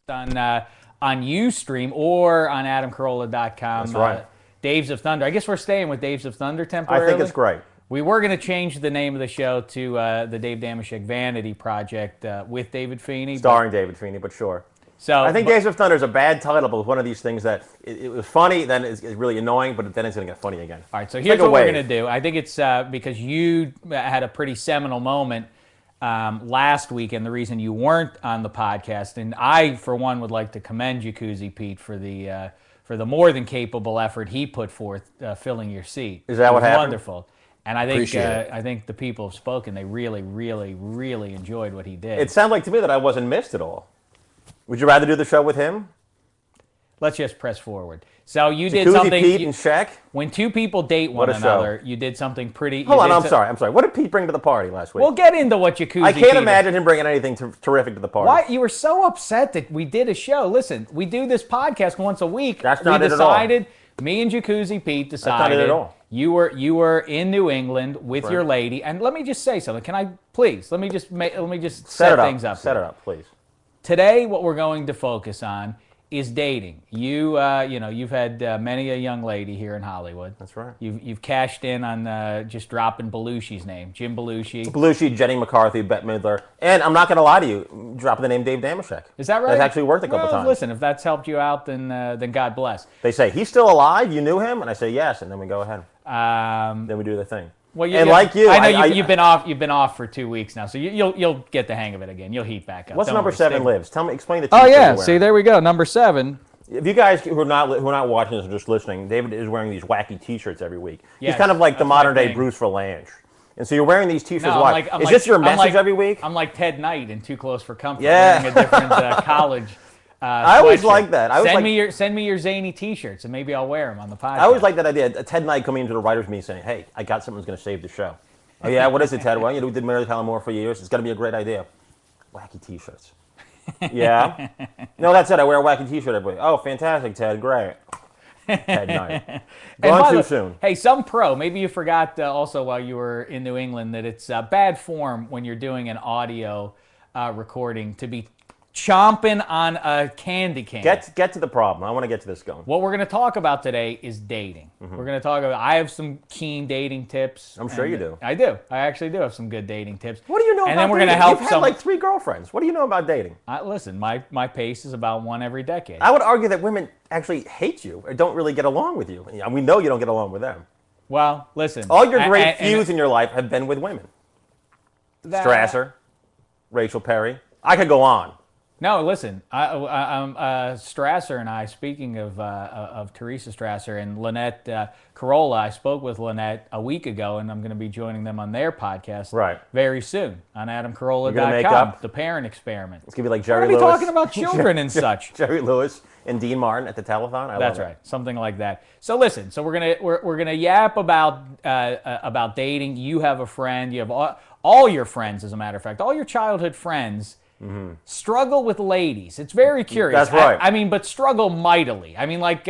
on Ustream or on AdamCarolla.com. That's right. Daves of Thunder. I guess we're staying with Daves of Thunder temporarily. I think it's great. We were going to change the name of the show to the Dave Dameshek Vanity Project with David Feeney. Starring David Feeney, but sure. So I think Days of Thunder is a bad title, but it's one of these things that it was funny, then it's really annoying, but then it's going to get funny again. All right, so here's what we're going to do. I think it's because you had a pretty seminal moment last week, and the reason you weren't on the podcast, and I, for one, would like to commend Jacuzzi Pete for the more than capable effort he put forth filling your seat. Is that what happened? Wonderful. And I think the people have spoken. They really, really, really enjoyed what he did. It sounded like to me that I wasn't missed at all. Would you rather do the show with him? Let's just press forward. So you Jacuzzi did something. Pete and Shaq? When two people date one another, you did something pretty. Hold on, I'm sorry. What did Pete bring to the party last week? We'll get into what Jacuzzi. I can't imagine him bringing anything terrific to the party. Why you were so upset that we did a show? Listen, we do this podcast once a week. That's not it at all. Me and Jacuzzi Pete decided. That's not it at all. You were in New England with your lady, and let me just say something. Can I please? Let me just set things up. Set it up, please. Today, what we're going to focus on is dating. You've had many a young lady here in Hollywood. That's right. You've cashed in on just dropping Belushi's name, Jim Belushi. Belushi, Jenny McCarthy, Bette Midler, and I'm not going to lie to you, dropping the name Dave Dameshek. Is that right? That's actually worked a couple times. Listen, if that's helped you out, then God bless. They say, he's still alive? You knew him? And I say, yes, and then we go ahead. Then we do the thing. Well, I know you've been off for 2 weeks now, so you'll get the hang of it again. You'll heat back up. What's number 7 lives? Explain the. Oh yeah, see there we go. Number 7. If you guys who are not watching this or just listening, David is wearing these wacky T-shirts every week. Yes, he's kind of like the modern day Bruce Valanche. And so you're wearing these T-shirts. No, is this your message every week? I'm like Ted Knight in Too Close for Comfort, wearing a different college. I always like that. Send me your zany T-shirts, and maybe I'll wear them on the podcast. I always like that idea. Ted Knight coming into the writers' meeting saying, "Hey, I got something that's going to save the show." Oh yeah, what is it, Ted? Well, we did Mary Tyler Moore for years. It's going to be a great idea. Wacky T-shirts. Yeah. No, that's it. I wear a wacky T-shirt every week. Oh, fantastic, Ted. Great. Ted Knight. Gone too soon. Hey, some pro. Maybe you forgot also while you were in New England that it's bad form when you're doing an audio recording to be chomping on a candy cane. Get to the problem. I want to get to this going. What we're going to talk about today is dating. Mm-hmm. We're going to talk about. I have some keen dating tips. I'm sure you do. I do. I actually do have some good dating tips. What do you know about dating? And then we're going to help. You've had like 3 girlfriends. What do you know about dating? Listen, my pace is about 1 every decade. I would argue that women actually hate you or don't really get along with you. And we know you don't get along with them. Well, listen. All your great feuds in your life have been with women. Strasser, Rachel Perry. I could go on. No, listen. Strasser and I. Speaking of Teresa Strasser and Lynette Carolla, I spoke with Lynette a week ago, and I'm going to be joining them on their podcast very soon on AdamCarolla.com. The Parent Experiment. It's going to be like Jerry Lewis. We're going to be talking about children and such. Jerry Lewis and Dean Martin at the telethon. That's right, something like that. So listen. So we're gonna yap about dating. You have a friend. You have all your friends, as a matter of fact, all your childhood friends. Mm-hmm. Struggle with ladies. It's very curious. That's right. I mean, but struggle mightily. I mean, like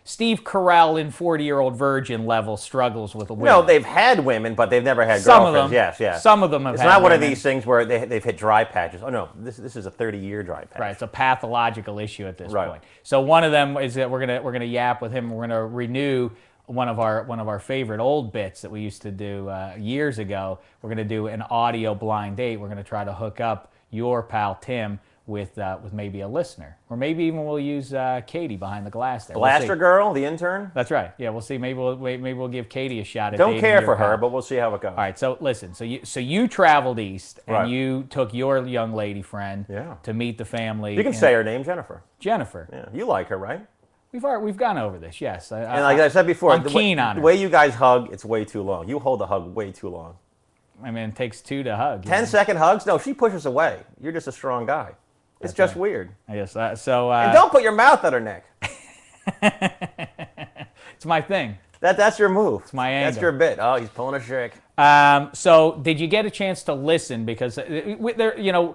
Steve Carell in 40-Year-Old Virgin level struggles with a woman. No, they've had women, but they've never had some girlfriends. Of them. Yes. Some of them have. It's had not one women. of these things where they've hit dry patches. Oh no, this is a 30-year dry patch. Right. It's a pathological issue at this point. So one of them is that we're gonna yap with him. We're gonna renew one of our favorite old bits that we used to do years ago. We're gonna do an audio blind date. We're gonna try to hook up your pal Tim with maybe a listener, or maybe even we'll use Katie behind the glass there. Blaster girl, the intern. That's right. Yeah, we'll see. Maybe we'll give Katie a shot at. Don't care for her, but we'll see how it goes. All right. So listen. So you traveled east and you took your young lady friend to meet the family. You can say her name, Jennifer. Jennifer. Yeah, you like her, right? We've gone over this. Yes. And like I said before, I'm keen on her. The way you guys hug, it's way too long. You hold the hug way too long. I mean, it takes 2 to hug. 10-second hugs? No, she pushes away. You're just a strong guy. It's just weird. I guess so. And don't put your mouth at her neck. It's my thing. That's your move. It's my angle. That's your bit. Oh, he's pulling a trick. So did you get a chance to listen? Because there,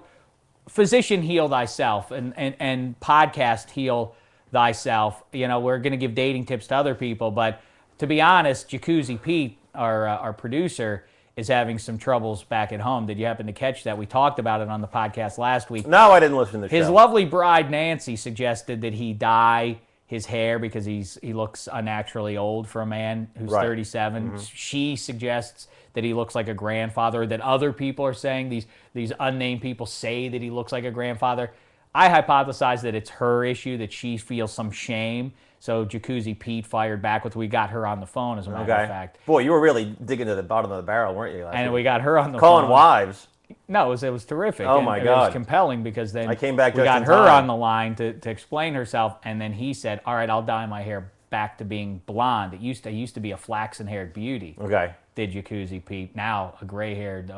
physician heal thyself and podcast heal thyself. We're going to give dating tips to other people, but to be honest, Jacuzzi Pete, our producer, is having some troubles back at home. Did you happen to catch that? We talked about it on the podcast last week. No, I didn't listen to the show. His lovely bride, Nancy, suggested that he dye his hair because he looks unnaturally old for a man who's 37. She suggests that he looks like a grandfather, that other people are saying, these unnamed people say that he looks like a grandfather. I hypothesize that it's her issue, that she feels some shame. So Jacuzzi Pete fired back with, we got her on the phone, as a matter of fact. Boy, you were really digging to the bottom of the barrel, weren't you? And we got her on the Calling phone. wives. No, it was terrific. Oh, my God. It was compelling because then I came back we just got in her time. on the line to explain herself, and then he said, all right, I'll dye my hair back to being blonde. It used to be a flaxen-haired beauty. Okay. Did Jacuzzi Pete. Now a gray-haired,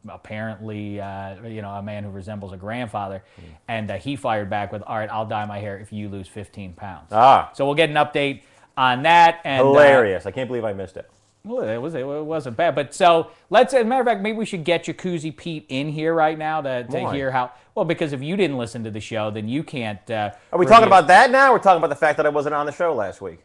apparently, a man who resembles a grandfather. And he fired back with, all right, I'll dye my hair if you lose 15 pounds. So we'll get an update on that. And, hilarious. I can't believe I missed it. Well, it wasn't bad. But so let's, as a matter of fact, maybe we should get Jacuzzi Pete in here right now to hear how. Well, because if you didn't listen to the show, then you can't. Are we talking about that now? Or we're talking about the fact that I wasn't on the show last week?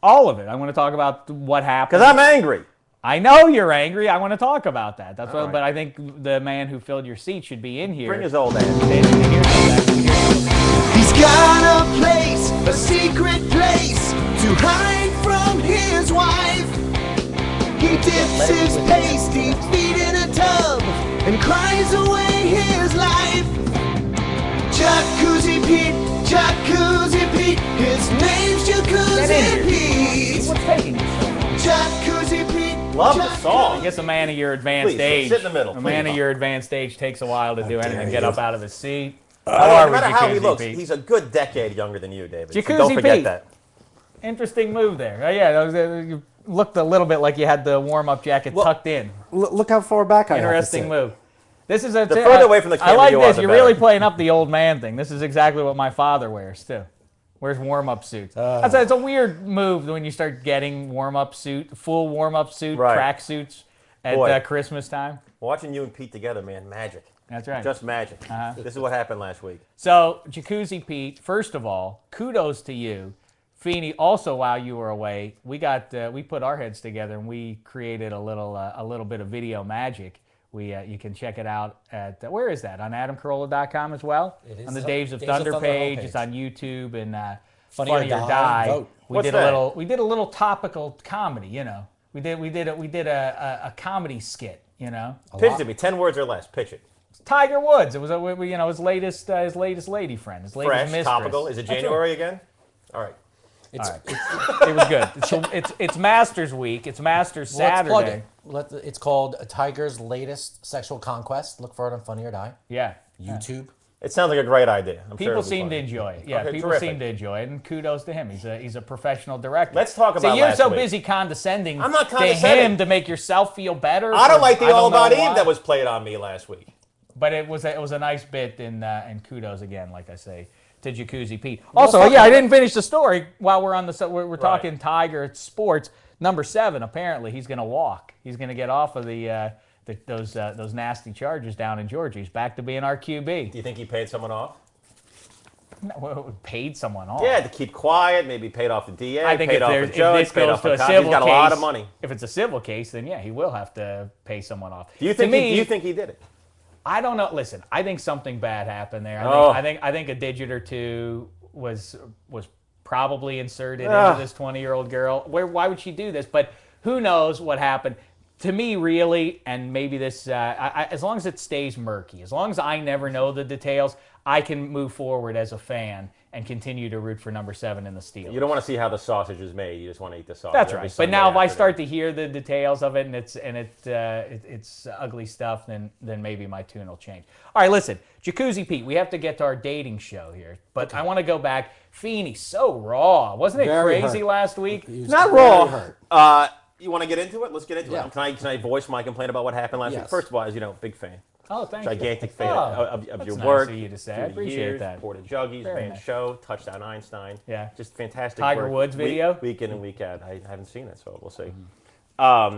All of it. I want to talk about what happened. Because I'm angry. I know you're angry. I want to talk about that. That's what. right. But I think the man who filled your seat should be in here. Bring his old ass. He's got a place, a secret place to hide from his wife. He dips his pasty feet in a tub and cries away his life. Jacuzzi Pete, Jacuzzi Pete, his name's Jacuzzi Pete. What's taking you so long? Jacuzzi Pete. Love the song. I guess a man of your advanced Please, age. sit in the middle, A man please. of your advanced age takes a while to do anything. Get up out of his seat. No How are we, matter how he Jacuzzi looks, Pete? he's a good decade younger than you, David. So Jacuzzi don't forget Pete. that. Interesting move there. You looked a little bit like you had the warm-up jacket tucked in. Look how far back I have to Interesting sit. move. This is a The further away from the I camera like you are, this. the You're better. really playing up the old man thing. This is exactly what my father wears too. Wears warm-up suits. It's a weird move when you start getting full warm-up suit, Right. track suits at Boy. Christmas time. Watching you and Pete together, man, magic. That's right. Just magic. This is what happened last week. So, Jacuzzi Pete, first of all, kudos to you. Feeney, also while you were away, we put our heads together and we created a little bit of video magic. You can check it out at where is that, on AdamCarolla.com as well? It is on the on Daves of Daves of Thunder Thunder page. homepage. It's on YouTube and Funny or Die, vote. We What's did that? we did a little topical comedy. We did a comedy skit. Pitch it to me. 10 words or less. Pitch it. Tiger Woods. It was his latest lady friend, his latest Fresh, mistress. topical. Is it January again? All right. It was good. It's Masters Week. It's Masters Let's plug Saturday. it. It's called Tiger's Latest Sexual Conquest. Look for it on Funny or Die. Yeah. YouTube. It sounds like a great idea. I'm sure People it'll be seem fun. to enjoy it. Yeah, Okay, people terrific. seem to enjoy it, and kudos to him. He's a professional director. Let's talk So about you're last so week. busy condescending, I'm not to condescending. him to make yourself feel better. I don't like the All know About Eve why. that was played on me last week. But it was a nice bit, and kudos again, like I say, to Jacuzzi Pete. Also, I didn't finish the story while we're on the. We're talking Tiger sports. Number 7, apparently, he's going to walk. He's going to get off of those nasty charges down in Georgia. He's back to being our QB. Do you think he paid someone off? Paid someone off. Yeah, to keep quiet, maybe paid off the DA, I think paid off the if judge, this paid goes off to the a cop. civil He's got case, a lot of money. If it's a civil case, then yeah, he will have to pay someone off. Do you To think? me, Do you think he did it? I don't know. Listen, I think something bad happened there. I think a digit or two was probably inserted into this 20-year-old girl. Why would she do this? But who knows what happened? To me, really, and maybe this, as long as it stays murky, as long as I never know the details, I can move forward as a fan and continue to root for number 7 in the Steelers. You don't want to see how the sausage is made. You just want to eat the sausage. That's every right. But Sunday now, if I afternoon. start to hear the details of it and it's ugly stuff, then maybe my tune will change. All right, listen, Jacuzzi Pete, we have to get to our dating show here, but I want to go back. Feeney, so raw, wasn't it Very crazy hurt. last week? He was not very raw. hurt. You want to get into it? Let's get into Yeah. it. Can I voice my complaint about what happened last week? Yes. First of all, as you know, big fan. Oh, thank you. Gigantic fan Oh, of that's your nice work. of you to say. through I the appreciate years, that. Porta Juggies, Very Van nice. Show, Touchdown Einstein. Yeah. Just fantastic Tiger work. Woods video? Week in and week out. I haven't seen it, so we'll see. Mm-hmm.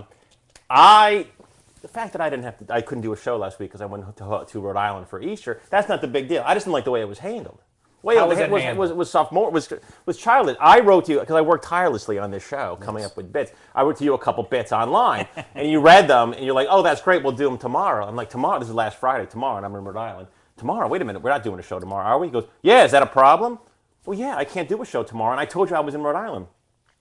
The fact that I couldn't do a show last week because I went to Rhode Island for Easter, that's not the big deal. I just didn't like the way it was handled. Well, yeah, How was the it hit was, handled? was sophomore was childish. I wrote to you because I worked tirelessly on this show, coming up with bits. I wrote to you a couple bits online, and you read them, and you're like, "Oh, that's great. We'll do them tomorrow." I'm like, "Tomorrow? This is last Friday. Tomorrow." And I'm in Rhode Island. Tomorrow? Wait a minute. We're not doing a show tomorrow, are we? He goes, "Yeah. Is that a problem?" Well, yeah. I can't do a show tomorrow, and I told you I was in Rhode Island.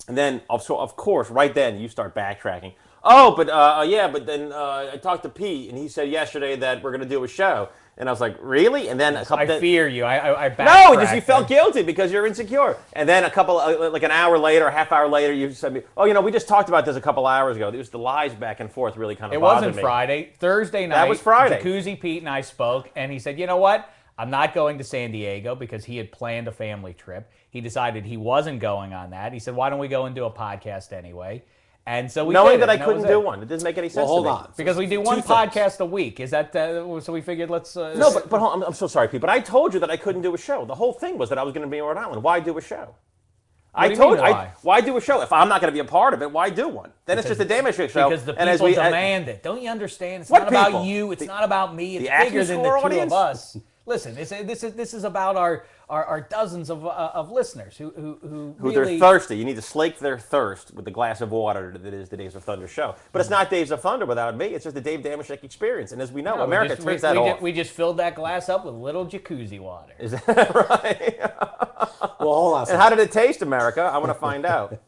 And then, so of course, right then you start backtracking. Oh, but yeah, but then I talked to Pete, and he said yesterday that we're going to do a show. And I was like, really? And then a couple. I fear you. I No, backtracked. just you felt guilty because you're insecure. And then a couple, like an hour later, a half hour later, you said, me, "Oh, we just talked about this a couple hours ago." It was the lies back and forth really kind of It bothered wasn't me. Friday. Thursday night. That was Friday. Jacuzzi Pete and I spoke, and he said, "You know what? I'm not going to San Diego because he had planned a family trip. He decided he wasn't going on that. He said, why don't we go and do a podcast anyway?" And so we Knowing did that it, I and couldn't was do it. one, it doesn't make any sense. Well, hold to me. on. Because we do Two one things. podcast a week. Is that so? We figured let's. No, but hold on, I'm so sorry, Pete. But I told you that I couldn't do a show. The whole thing was that I was going to be in Rhode Island. Why do a show? I do you told mean, you. why? Why do a show? If I'm not going to be a part of it, why do one? Then it's just a damage show. Because the and people demand it. Don't you understand? It's What not about people? you. It's not about me. It's the bigger than the Acme two Score audience? of us. Listen, this is about our dozens of listeners who they're really thirsty. You need to slake their thirst with the glass of water that is the Days of Thunder show. But it's not Days of Thunder without me. It's just the Dave Damashek experience. And as we know, No, America turns that off. we just filled that glass up with little jacuzzi water. Is that right? Well, hold on. a And second. how did it taste, America? I want to find out.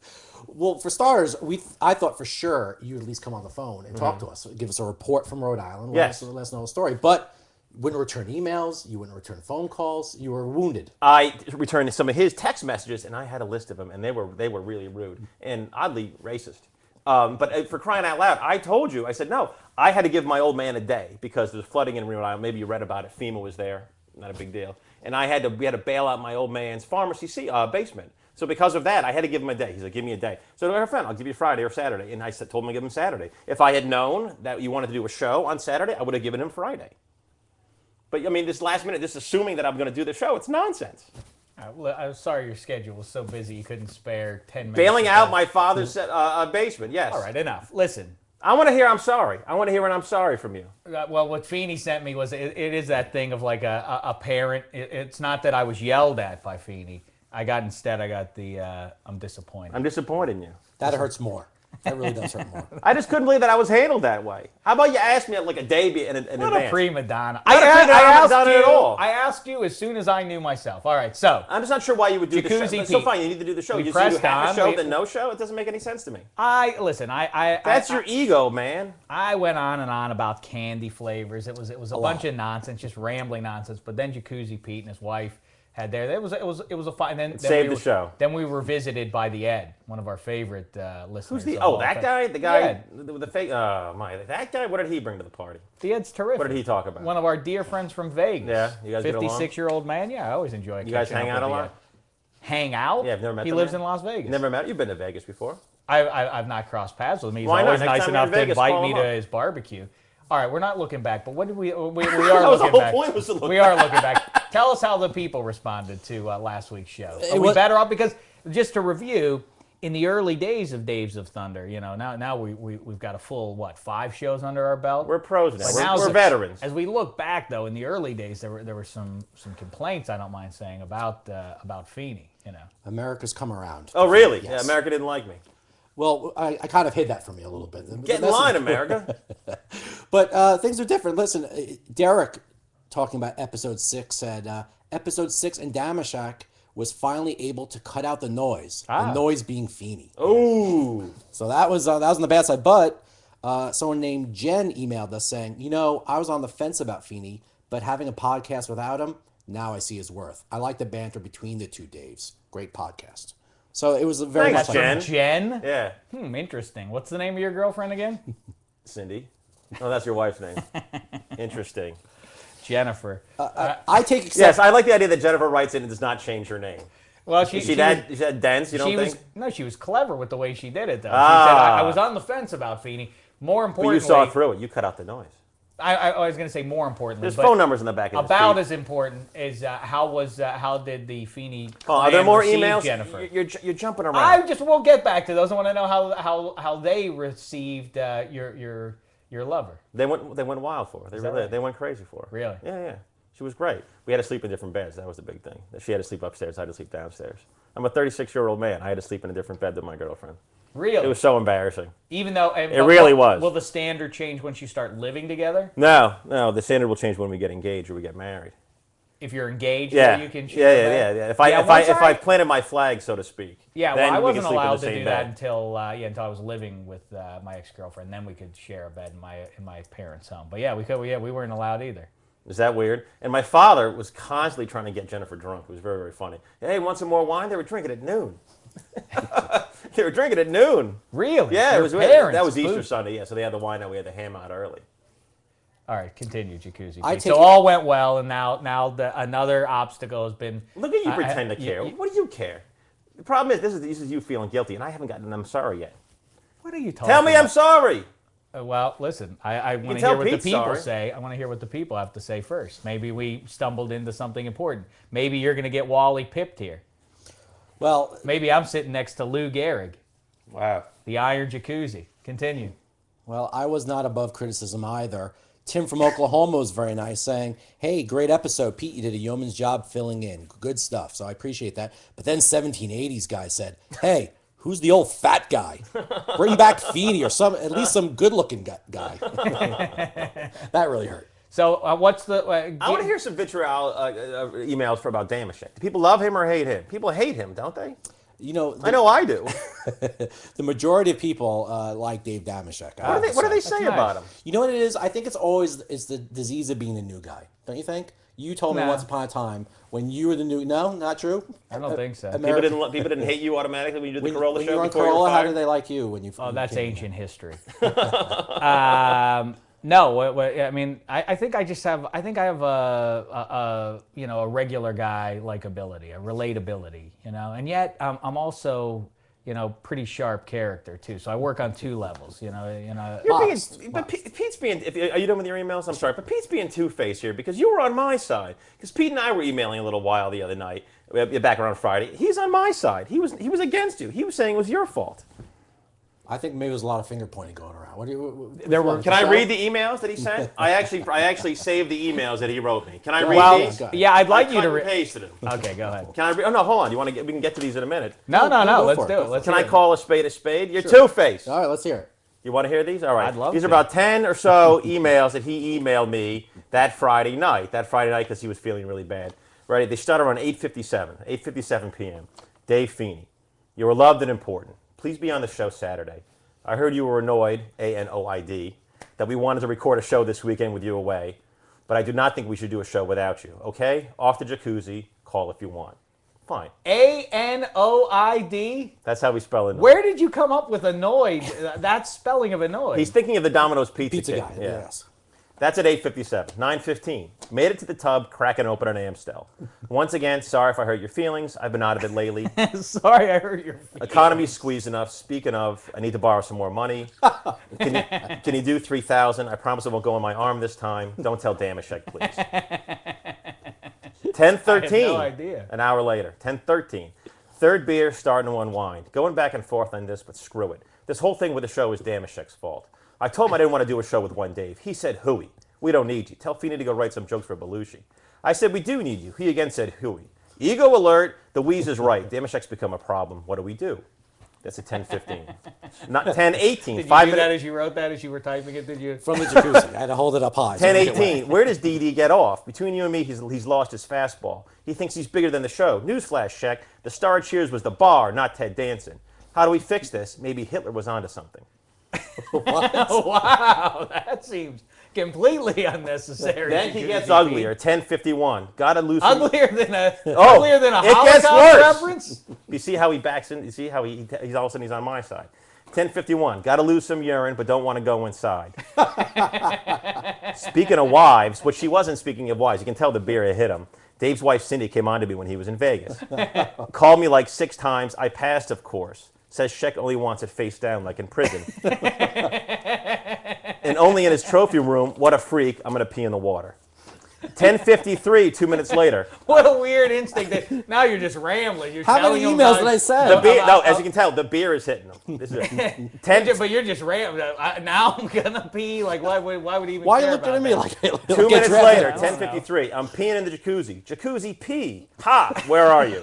Well, for starters, I thought for sure you'd at least come on the phone and talk to us, give us a report from Rhode Island, Yes. let us know the story. But you wouldn't return emails, you wouldn't return phone calls, you were wounded. I returned some of his text messages, and I had a list of them, and they were really rude and oddly racist. But for crying out loud, I told you, I said, no, I had to give my old man a day because there's flooding in Rhode Island. Maybe you read about it. FEMA was there. Not a big deal. And we had to bail out my old man's pharmacy basement. So because of that, I had to give him a day. He's like, give me a day. So I friend, I'll give you Friday or Saturday. And I told him to give him Saturday. If I had known that you wanted to do a show on Saturday, I would have given him Friday. But I mean, this last minute, just assuming that I'm going to do the show, it's nonsense. I'm sorry your schedule was so busy you couldn't spare 10 minutes. Bailing to out go. my father's basement, yes. All right, enough. Listen. I want to hear I'm sorry. I want to hear an I'm sorry from you. Well, what Feeney sent me was it is that thing of like a parent. It's not that I was yelled at by Feeney. I got the I'm disappointed. I'm disappointed in you. That hurts more. That really does hurt more. I just couldn't believe that I was handled that way. How about you ask me like a day in advance? Not a prima donna. I haven't done it at all. I asked you as soon as I knew myself. All right, so I'm just not sure why you would do the show. Jacuzzi It's so Pete. fine. You need to do the show. We You pressed do half on. a show, We- then no show. It doesn't make any sense to me. That's Your ego, man. I went on and on about candy flavors. It was a bunch of nonsense, just rambling nonsense. But then Jacuzzi Pete and his wife had there. It was a fine. Then saved we the show. Then we were visited by the Ed, one of our favorite listeners. Who's the? of Oh, all that time. guy. The guy Yeah. with the fake. Oh my! That guy. What did he bring to the party? The Ed's terrific. What did he talk about? One of our dear friends from Vegas. Yeah, you guys get along? 56-year-old man. Yeah, I always enjoy. You guys catching hang up out a with the lot? Ed. Hang out? Yeah, I've never met He the lives man. in Las Vegas. Never met. You've been to Vegas before. I've not crossed paths with him. He's Why not? always Next nice time you're in enough to Vegas, invite call me him to up. his barbecue. All right, we're not looking back, but what did we are That was the looking whole back. point, was to look We are looking back. Tell us how the people responded to last week's show. Are we was- better off? Because just to review, in the early days of Days of Thunder, now we've got a full 5 shows under our belt. We're pros now. But We're, now we're veterans. As we look back, though, in the early days, there were some complaints. I don't mind saying about Feeney. America's come around. Oh, really? Yes. Yeah, America didn't like me. Well, I kind of hid that from you a little bit. Get in That's- line, America. But things are different. Listen, Derek, talking about episode 6, said episode 6 and Damashek was finally able to cut out the noise. The noise being Feeney. Ooh. So that was on the bad side. But someone named Jen emailed us saying, I was on the fence about Feeney, but having a podcast without him, now I see his worth. I like the banter between the two Daves. Great podcast. So it was a very Thanks, much Jen. Jen? Yeah. Interesting. What's the name of your girlfriend again? Cindy. Oh, that's your wife's name. Interesting. Jennifer. I take exception. Yes, I like the idea that Jennifer writes in and does not change her name. Well, Is she that dense, you don't think? she was clever with the way she did it, though. She said, I was on the fence about Feeney. More But importantly, you saw through it. You cut out the noise. I was going to say more importantly. There's but phone numbers in the back of about this as important is how did the Feeney are there clan more receive emails? Jennifer? You're jumping around. We'll get back to those. I want to know how they received your lover. They went wild for her. They that right? They went crazy for her. Really? Yeah. She was great. We had to sleep in different beds. That was the big thing. She had to sleep upstairs. I had to sleep downstairs. I'm a 36-year-old man. I had to sleep in a different bed than my girlfriend. Really? It was so embarrassing. Even though It really was. Will the standard change once you start living together? No. The standard will change when we get engaged or we get married. If you're engaged, Yeah. you can share a bed? Yeah. If once I planted my flag, so to speak. Yeah, then well, I we wasn't could sleep in allowed the to same do bed. that until I was living with my ex-girlfriend. Then we could share a bed in my parents' home. But yeah, we weren't allowed either. Is that weird? And my father was constantly trying to get Jennifer drunk. It was very, very funny. Hey, want some more wine? They were drinking at noon. They were drinking at noon. Really? Yeah, Your it was parents that was Easter booed. Sunday. Yeah, so they had the wine out. We had the ham out early. All right, continue, Jacuzzi. I Pete. take So it- all went well, and now another obstacle has been. Look at you pretend to you- care. What do you care? The problem is this is you feeling guilty, and I haven't gotten I'm sorry yet. What are you talking? Tell me I'm about? sorry. Well, listen, I want to tell hear what the Pete people sorry. say. I want to hear what the people have to say first. Maybe we stumbled into something important. Maybe you're going to get Wally pipped here. Well, Maybe I'm sitting next to Lou Gehrig, Wow. the Iron Jacuzzi. Continue. Well, I was not above criticism either. Tim from Oklahoma was very nice, saying, "Hey, great episode, Pete. You did a yeoman's job filling in. Good stuff." So I appreciate that. But then 1780s guy said, "Hey, who's the old fat guy? Bring back Feeney or at least some good-looking guy." That really hurt. So what's the? I want to hear some vitriol emails for about Damashek. Do people love him or hate him? People hate him, don't they? You know, I know I do. the majority of people like Dave Damashek. What do they say nice. about him? You know what it is? I think it's the disease of being the new guy. Don't you think? You told me Nah. once upon a time when you were the new. No, not true. I don't think so. People didn't hate you automatically when you did the Corolla when show you were on before you were Corolla, how fired? did they like you when you? Oh, you that's came in? ancient history. No, I mean, I think I have a regular guy likability, a relatability, and yet I'm also, pretty sharp character too. So I work on two levels, You're Modest, being, but Pete's being. Are you done with your emails? I'm sorry, but Pete's being two-faced here because you were on my side. Because Pete and I were emailing a little while the other night, back around Friday. He's on my side. He was against you. He was saying it was your fault. I think maybe there's a lot of finger pointing going around. What do you? There were- Can I read the emails that he sent? I actually saved the emails that he wrote me. Can I read Well, these? go ahead. yeah, I'd like I you cut to. and pasted them. Okay, go ahead. Can I read? Oh no, hold on. We can get to these in a minute. No, go let's for it, do go it. for Let's Can I hear it. call a spade a spade? You're two-faced. All right, let's hear it. You want to hear these? All right. I'd love these to. are about 10 or so emails that he emailed me that Friday night. Because he was feeling really bad. Right? They start around 8:57 p.m. Dave Feeney, you were loved and important. Please be on the show Saturday. I heard you were annoyed, ANOID, that we wanted to record a show this weekend with you away, but I do not think we should do a show without you. Okay? Off the jacuzzi. Call if you want. Fine. ANOID. That's how we spell it. Where did you come up with annoyed? That spelling of annoyed. He's thinking of the Domino's Pizza Pizza Kid. guy. Yeah. Yes. That's at 8:57. 9:15. Made it to the tub, cracking open an Amstel. Once again, sorry if I hurt your feelings. I've been out of it lately. Sorry, I hurt your feelings. Economy's squeezed enough. Speaking of, I need to borrow some more money. Can you do 3,000? I promise it won't go on my arm this time. Don't tell Damashek, please. 10:13. I had no idea. An hour later. 10:13. Third beer, starting to unwind. Going back and forth on this, but screw it. This whole thing with the show is Damashek's fault. I told him I didn't want to do a show with one Dave. He said, hooey. We don't need you. Tell Feeney to go write some jokes for Belushi. I said, we do need you. He again said, hooey. Ego alert. The wheeze is right. Damashek's become a problem. What do we do? That's at 10:15. Not 10:18. Did you 5 do that minutes. as you wrote that, as you were typing it? Did you? From the jacuzzi. I had to hold it up high. so it didn't get wet. 10:18. Where does DD get off? Between you and me, he's lost his fastball. He thinks he's bigger than the show. Newsflash check. The star of Cheers was the bar, not Ted Danson. How do we fix this? Maybe Hitler was onto something. Wow, that seems completely unnecessary. Then he Jacuzzi gets Pete. uglier. 10:51. Gotta lose some. Uglier than a Oh, uglier than a it gets Holocaust worse. reference. You see how he backs in? You see how he's all of a sudden he's on my side. 10:51. Got to lose some urine, but don't want to go inside. Speaking of wives, but she wasn't speaking of wives. You can tell the beer had hit him. Dave's wife Cindy came on to me when he was in Vegas. Called me like 6 times. I passed, of course. Says Sheck only wants it face down, like in prison. And only in his trophy room. What a freak! I'm gonna pee in the water. 10:53, 2 minutes later. What a weird instinct. Now you're just rambling. You're How telling many them emails about- did I send? The beer, no, as you can tell, the beer is hitting them. This is it. 10, But you're just rambling. Now I'm gonna pee. Like, why would he even Why are you care looking about at me that? like 2 minutes later, I don't know. 10:53. I'm peeing in the jacuzzi. Jacuzzi Pete. Ha! Where are you?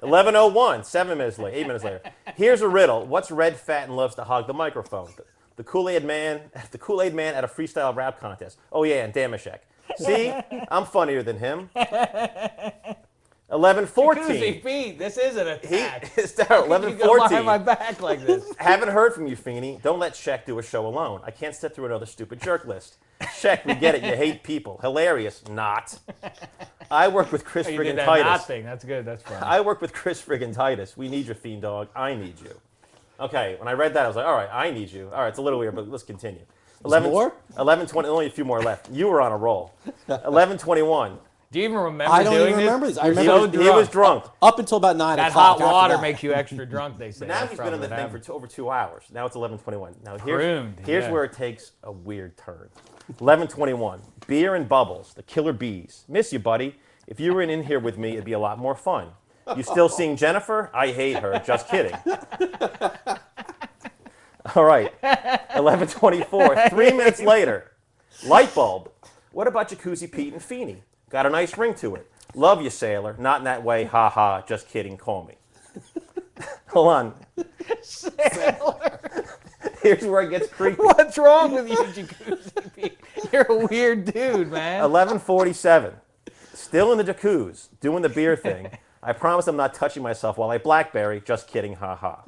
11:01. 7 minutes later. 8 minutes later. Here's a riddle. What's red, fat, and loves to hog the microphone? The Kool-Aid man. The Kool-Aid man at a freestyle rap contest. Oh yeah, and Damashek. See, I'm funnier than him. 11:14. Jacuzzi Pete, this is an attack. It's down. You go behind my 11:14. back like this. Haven't heard from you, Feeney. Don't let Shek do a show alone. I can't sit through another stupid jerk list. Shek, we get it. You hate people. Hilarious. Not. I work with Chris You did friggin' that not Titus. thing. That's good. That's funny. I work with Chris friggin' Titus. We need you, Fiend Dog. I need you. Okay, when I read that, I was like, all right, I need you. All right, it's a little weird, but let's continue. 11:20. Only a few more left. You were on a roll. 11:21. Do you even remember I don't doing even this? remember this. I You're remember so He was drunk. up until about 9 That o'clock. hot water after that. makes you extra drunk, they say. But now That's he's been in the probably thing what for over 2 hours. Now it's 11:21. Now Pruned, here's yeah. where it takes a weird turn. 11:21. Beer and bubbles. The Killer Bees. Miss you, buddy. If you were in here with me, it'd be a lot more fun. You still seeing Jennifer? I hate her. Just kidding. All right. 11:24. 3 minutes later. Light bulb. What about Jacuzzi Pete and Feeney? Got a nice ring to it. Love you, sailor. Not in that way. Ha ha. Just kidding. Call me. Hold on. Sailor. Here's where it gets creepy. What's wrong with you, Jacuzzi Pete? You're a weird dude, man. 11:47. Still in the jacuzzi, doing the beer thing. I promise I'm not touching myself while I blackberry. Just kidding. Ha ha.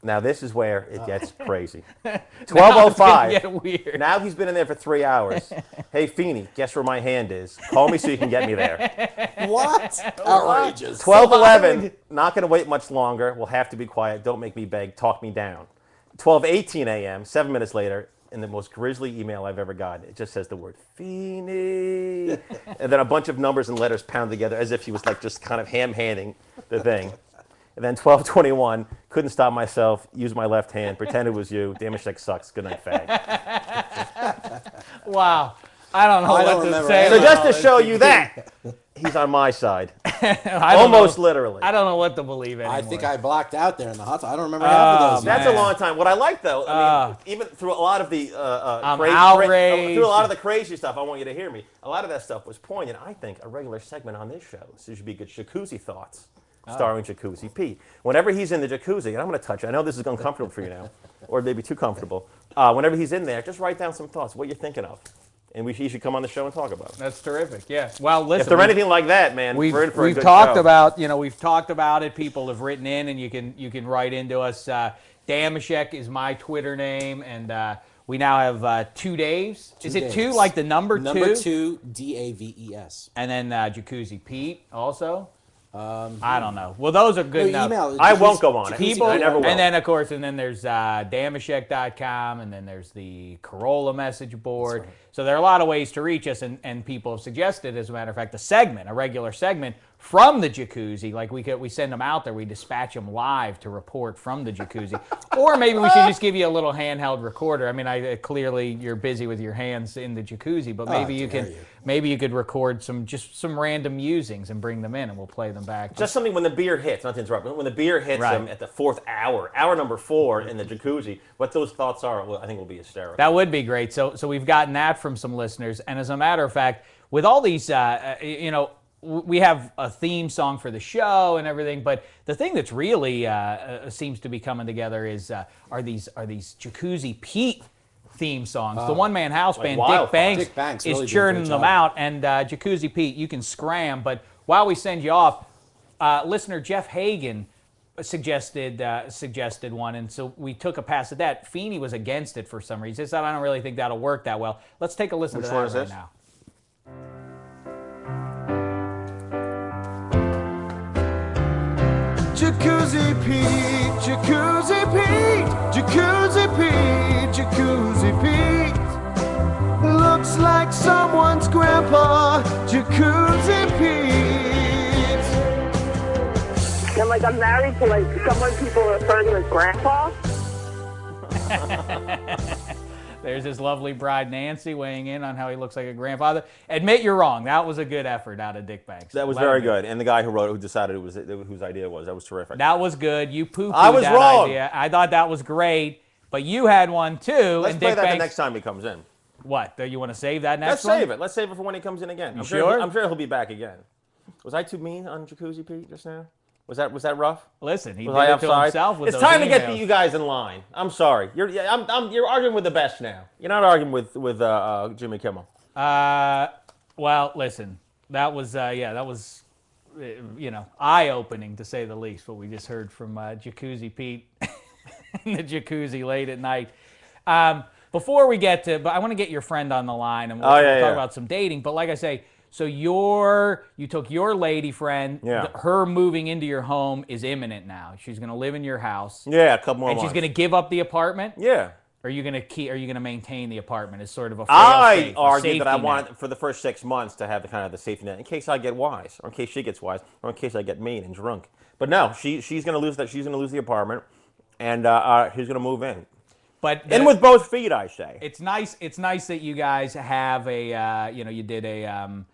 Now this is where it gets crazy. Now it's gonna 12:05. get weird. Now he's been in there for 3 hours. Hey, Feeney, guess where my hand is? Call me so you can get me there. What? Outrageous. 12:11. Not going to wait much longer. We'll have to be quiet. Don't make me beg. Talk me down. 12:18 a.m. 7 minutes later, in the most grisly email I've ever gotten, it just says the word Feeney, and then a bunch of numbers and letters pounded together as if he was like just kind of ham-handing the thing. And then 12:21, couldn't stop myself, used my left hand, pretend it was you. Damashek sucks. Good night, fag. Wow. I don't know I what don't to remember say. any So of just to about show it. you that, he's on my side. I don't Almost know. literally. I don't know what to believe anymore. I think I blacked out there in the hot tub. I don't remember half of those. That's man. a long time. What I like, though, I mean, even through a lot of the outraged. through a lot of the crazy stuff, I want you to hear me. A lot of that stuff was poignant. I think a regular segment on this show. So it should be good Jacuzzi Thoughts, starring Jacuzzi Pete. Whenever he's in the jacuzzi, and I'm going to touch it. I know this is uncomfortable for you now, or maybe too comfortable. Whenever he's in there, just write down some thoughts, what you're thinking of, and he should come on the show and talk about it. That's terrific. Yeah. Well, listen. If they're anything like that, man, we're in for a we've good talked show. about, we've talked about it. People have written in, and you can write into us. Damashek is my Twitter name, and we now have 2 Daves. Is it Daves. 2 like the number 2? Number 2, Daves. And then Jacuzzi Pete also. I don't know. Well, those are good enough. Email. I won't go on it. People, I never will. and then of course, and then there's damashek.com, and then there's the Corolla message board. So there are a lot of ways to reach us, and people have suggested, as a matter of fact, a regular segment from the jacuzzi. Like we send them out there, we dispatch them live to report from the jacuzzi, or maybe we should just give you a little handheld recorder. I mean, clearly you're busy with your hands in the jacuzzi, but maybe you dare can. you. Maybe you could record some random musings and bring them in, and we'll play them back. Just something when the beer hits, not to interrupt, but when the beer hits Right. them at the 4th hour number 4 in the jacuzzi, what those thoughts are, well, I think will be hysterical. That would be great. So we've gotten that from some listeners, and as a matter of fact, with all these, we have a theme song for the show and everything, but the thing that's really seems to be coming together is are these Jacuzzi Pete theme songs. The one-man house Like band, wildfire. Dick Dick Banks is really did a churning great them job. out, and Jacuzzi Pete, you can scram. But while we send you off, listener Jeff Hagan suggested one, and so we took a pass at that. Feeney was against it for some reason. He said, I don't really think that'll work that well. Let's take a listen Which to one that is right this? now. Jacuzzi Pete, Jacuzzi Pete, Jacuzzi Pete, Jacuzzi Pete. Looks like someone's grandpa, Jacuzzi Pete. And I'm married to someone people refer to as grandpa. There's his lovely bride, Nancy, weighing in on how he looks like a grandfather. Admit you're wrong. That was a good effort out of Dick Banks. That was very good. And the guy who wrote it, who decided it was whose idea it was, that was terrific. That was good. You poo-pooed I was that wrong. idea. I thought that was great, but you had one too. Let's and play Dick that Banks, the next time he comes in. What? You want to save that next Let's one? save it. Let's save it for when he comes in again. Sure? I'm sure he'll be back again. Was I too mean on Jacuzzi Pete just now? Was that rough? Listen, he Was did I it to offside? himself with It's those time to get emails. you guys in line. I'm sorry. You're arguing with the best now. You're not arguing with Jimmy Kimmel. Well, listen, that was eye-opening to say the least. What we just heard from Jacuzzi Pete in the jacuzzi late at night. Before we get to, but I want to get your friend on the line and we'll talk about some dating. But like I say, so you took your lady friend. Yeah. Her moving into your home is imminent now. She's going to live in your house. Yeah, a couple more And months. she's going to give up the apartment. Yeah. Or are you going to maintain the apartment as sort of a I fail-safe, a argued that I safety wanted net? for the first 6 months to have the kind of the safety net in case I get wise, or in case she gets wise, or in case I get mean and drunk. But no, she's going to lose that. She's going to lose the apartment, and he's going to move in. But In with both feet, I say. it's nice. It's nice that you guys have a you did a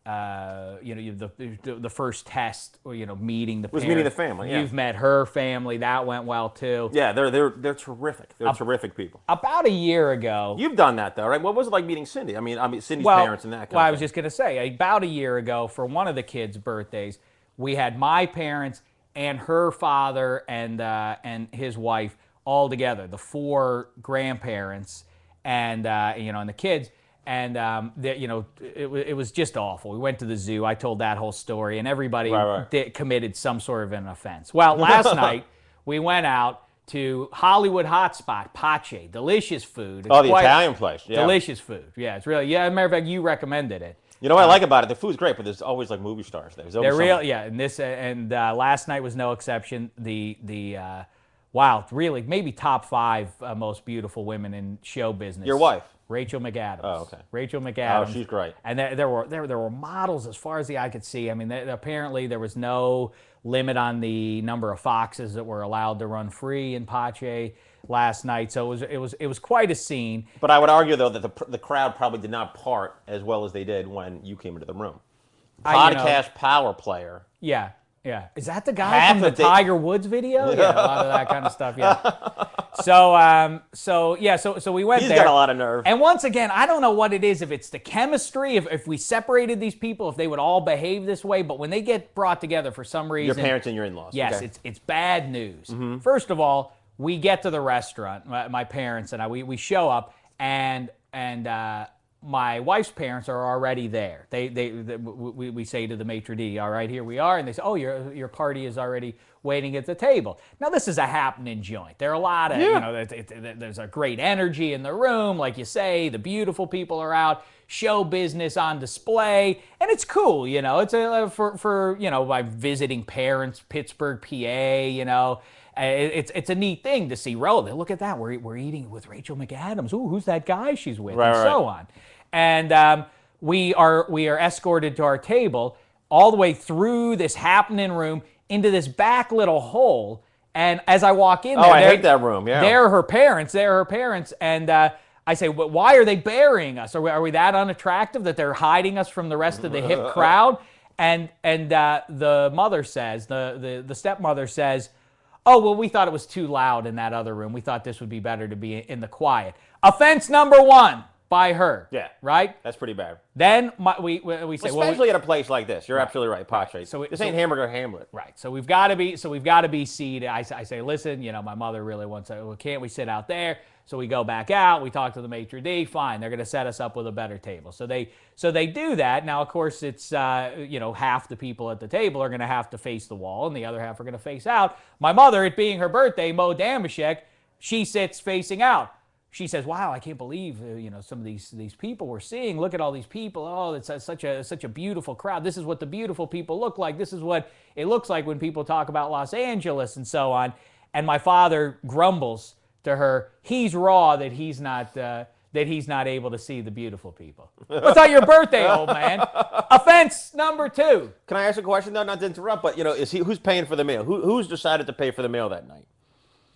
the first test, or meeting the Was parents. meeting the family, yeah. You've met her family. That went well too. Yeah, they're terrific. They're terrific people. About a year ago. You've done that though, right? What was it like meeting Cindy? I mean Cindy's well, parents and that kind well, of I was thing. just gonna say, about a year ago, for one of the kids' birthdays, we had my parents and her father and his wife all together, the 4 grandparents and and the kids. And it was just awful. We went to the zoo. I told that whole story, and everybody committed some sort of an offense. Well, last night we went out to Hollywood hotspot Pace. Delicious food. It's Oh, the Italian place. Yeah. Delicious food. Yeah, it's really. Yeah, as a matter of fact, you recommended it. You know what I like about it? The food's great, but there's always like movie stars there. They're real. Yeah, and last night was no exception. Wow, really, maybe top 5 most beautiful women in show business. Your wife. Rachel McAdams. Oh, okay. Rachel McAdams. Oh, she's great. And there were models as far as the eye could see. I mean, apparently there was no limit on the number of foxes that were allowed to run free in Pace last night. So it was quite a scene. But I would argue though that the crowd probably did not part as well as they did when you came into the room. Podcast power player. Yeah. Yeah, is that the guy Half from the of the- Tiger Woods video? Yeah, a lot of that kind of stuff. Yeah. So we went He's there. got a lot of nerve. And once again, I don't know what it is. If it's the chemistry, if we separated these people, if they would all behave this way, but when they get brought together for some reason, Your parents and your in-laws. yes, okay. it's bad news. First of all, we get to the restaurant. My parents and I, we show up, and my wife's parents are already there. We say to the maitre d', all right, here we are. And they say, oh, your party is already waiting at the table. Now, this is a happening joint. There are a lot of, there's a great energy in the room. Like you say, the beautiful people are out, show business on display. And it's cool, It's for my visiting parents, Pittsburgh, PA, It's a neat thing to see. Look at that. We're eating with Rachel McAdams. Ooh, who's that guy she's with? And so on. And we are escorted to our table all the way through this happening room into this back little hole. And as I walk in there, I hate that room. Yeah. They're her parents. And I say, well, why are they burying us? Are we that unattractive that they're hiding us from the rest of the hip crowd? And the mother says, the stepmother says, oh, well, we thought it was too loud in that other room. We thought this would be better to be in the quiet. Offense number 1 by her. Yeah. Right? That's pretty bad. Then we say, Especially at a place like this. You're absolutely right, Pache. So this ain't Hamburger Hamlet. right. So we've got to be seated. I say, listen, my mother really wants to, well, can't we sit out there? So we go back out. We talk to the maitre d'. Fine. They're going to set us up with a better table. So they do that. Now, of course, it's, half the people at the table are going to have to face the wall and the other half are going to face out. My mother, it being her birthday, Mo Damashek, she sits facing out. She says, wow, I can't believe, some of these people we're seeing. Look at all these people. Oh, it's such a beautiful crowd. This is what the beautiful people look like. This is what it looks like when people talk about Los Angeles and so on. And my father grumbles to her, he's raw that he's not able to see the beautiful people. It's not your birthday, old man. Offense number 2. Can I ask a question though? Not to interrupt, but who's paying for the meal? Who's decided to pay for the meal that night?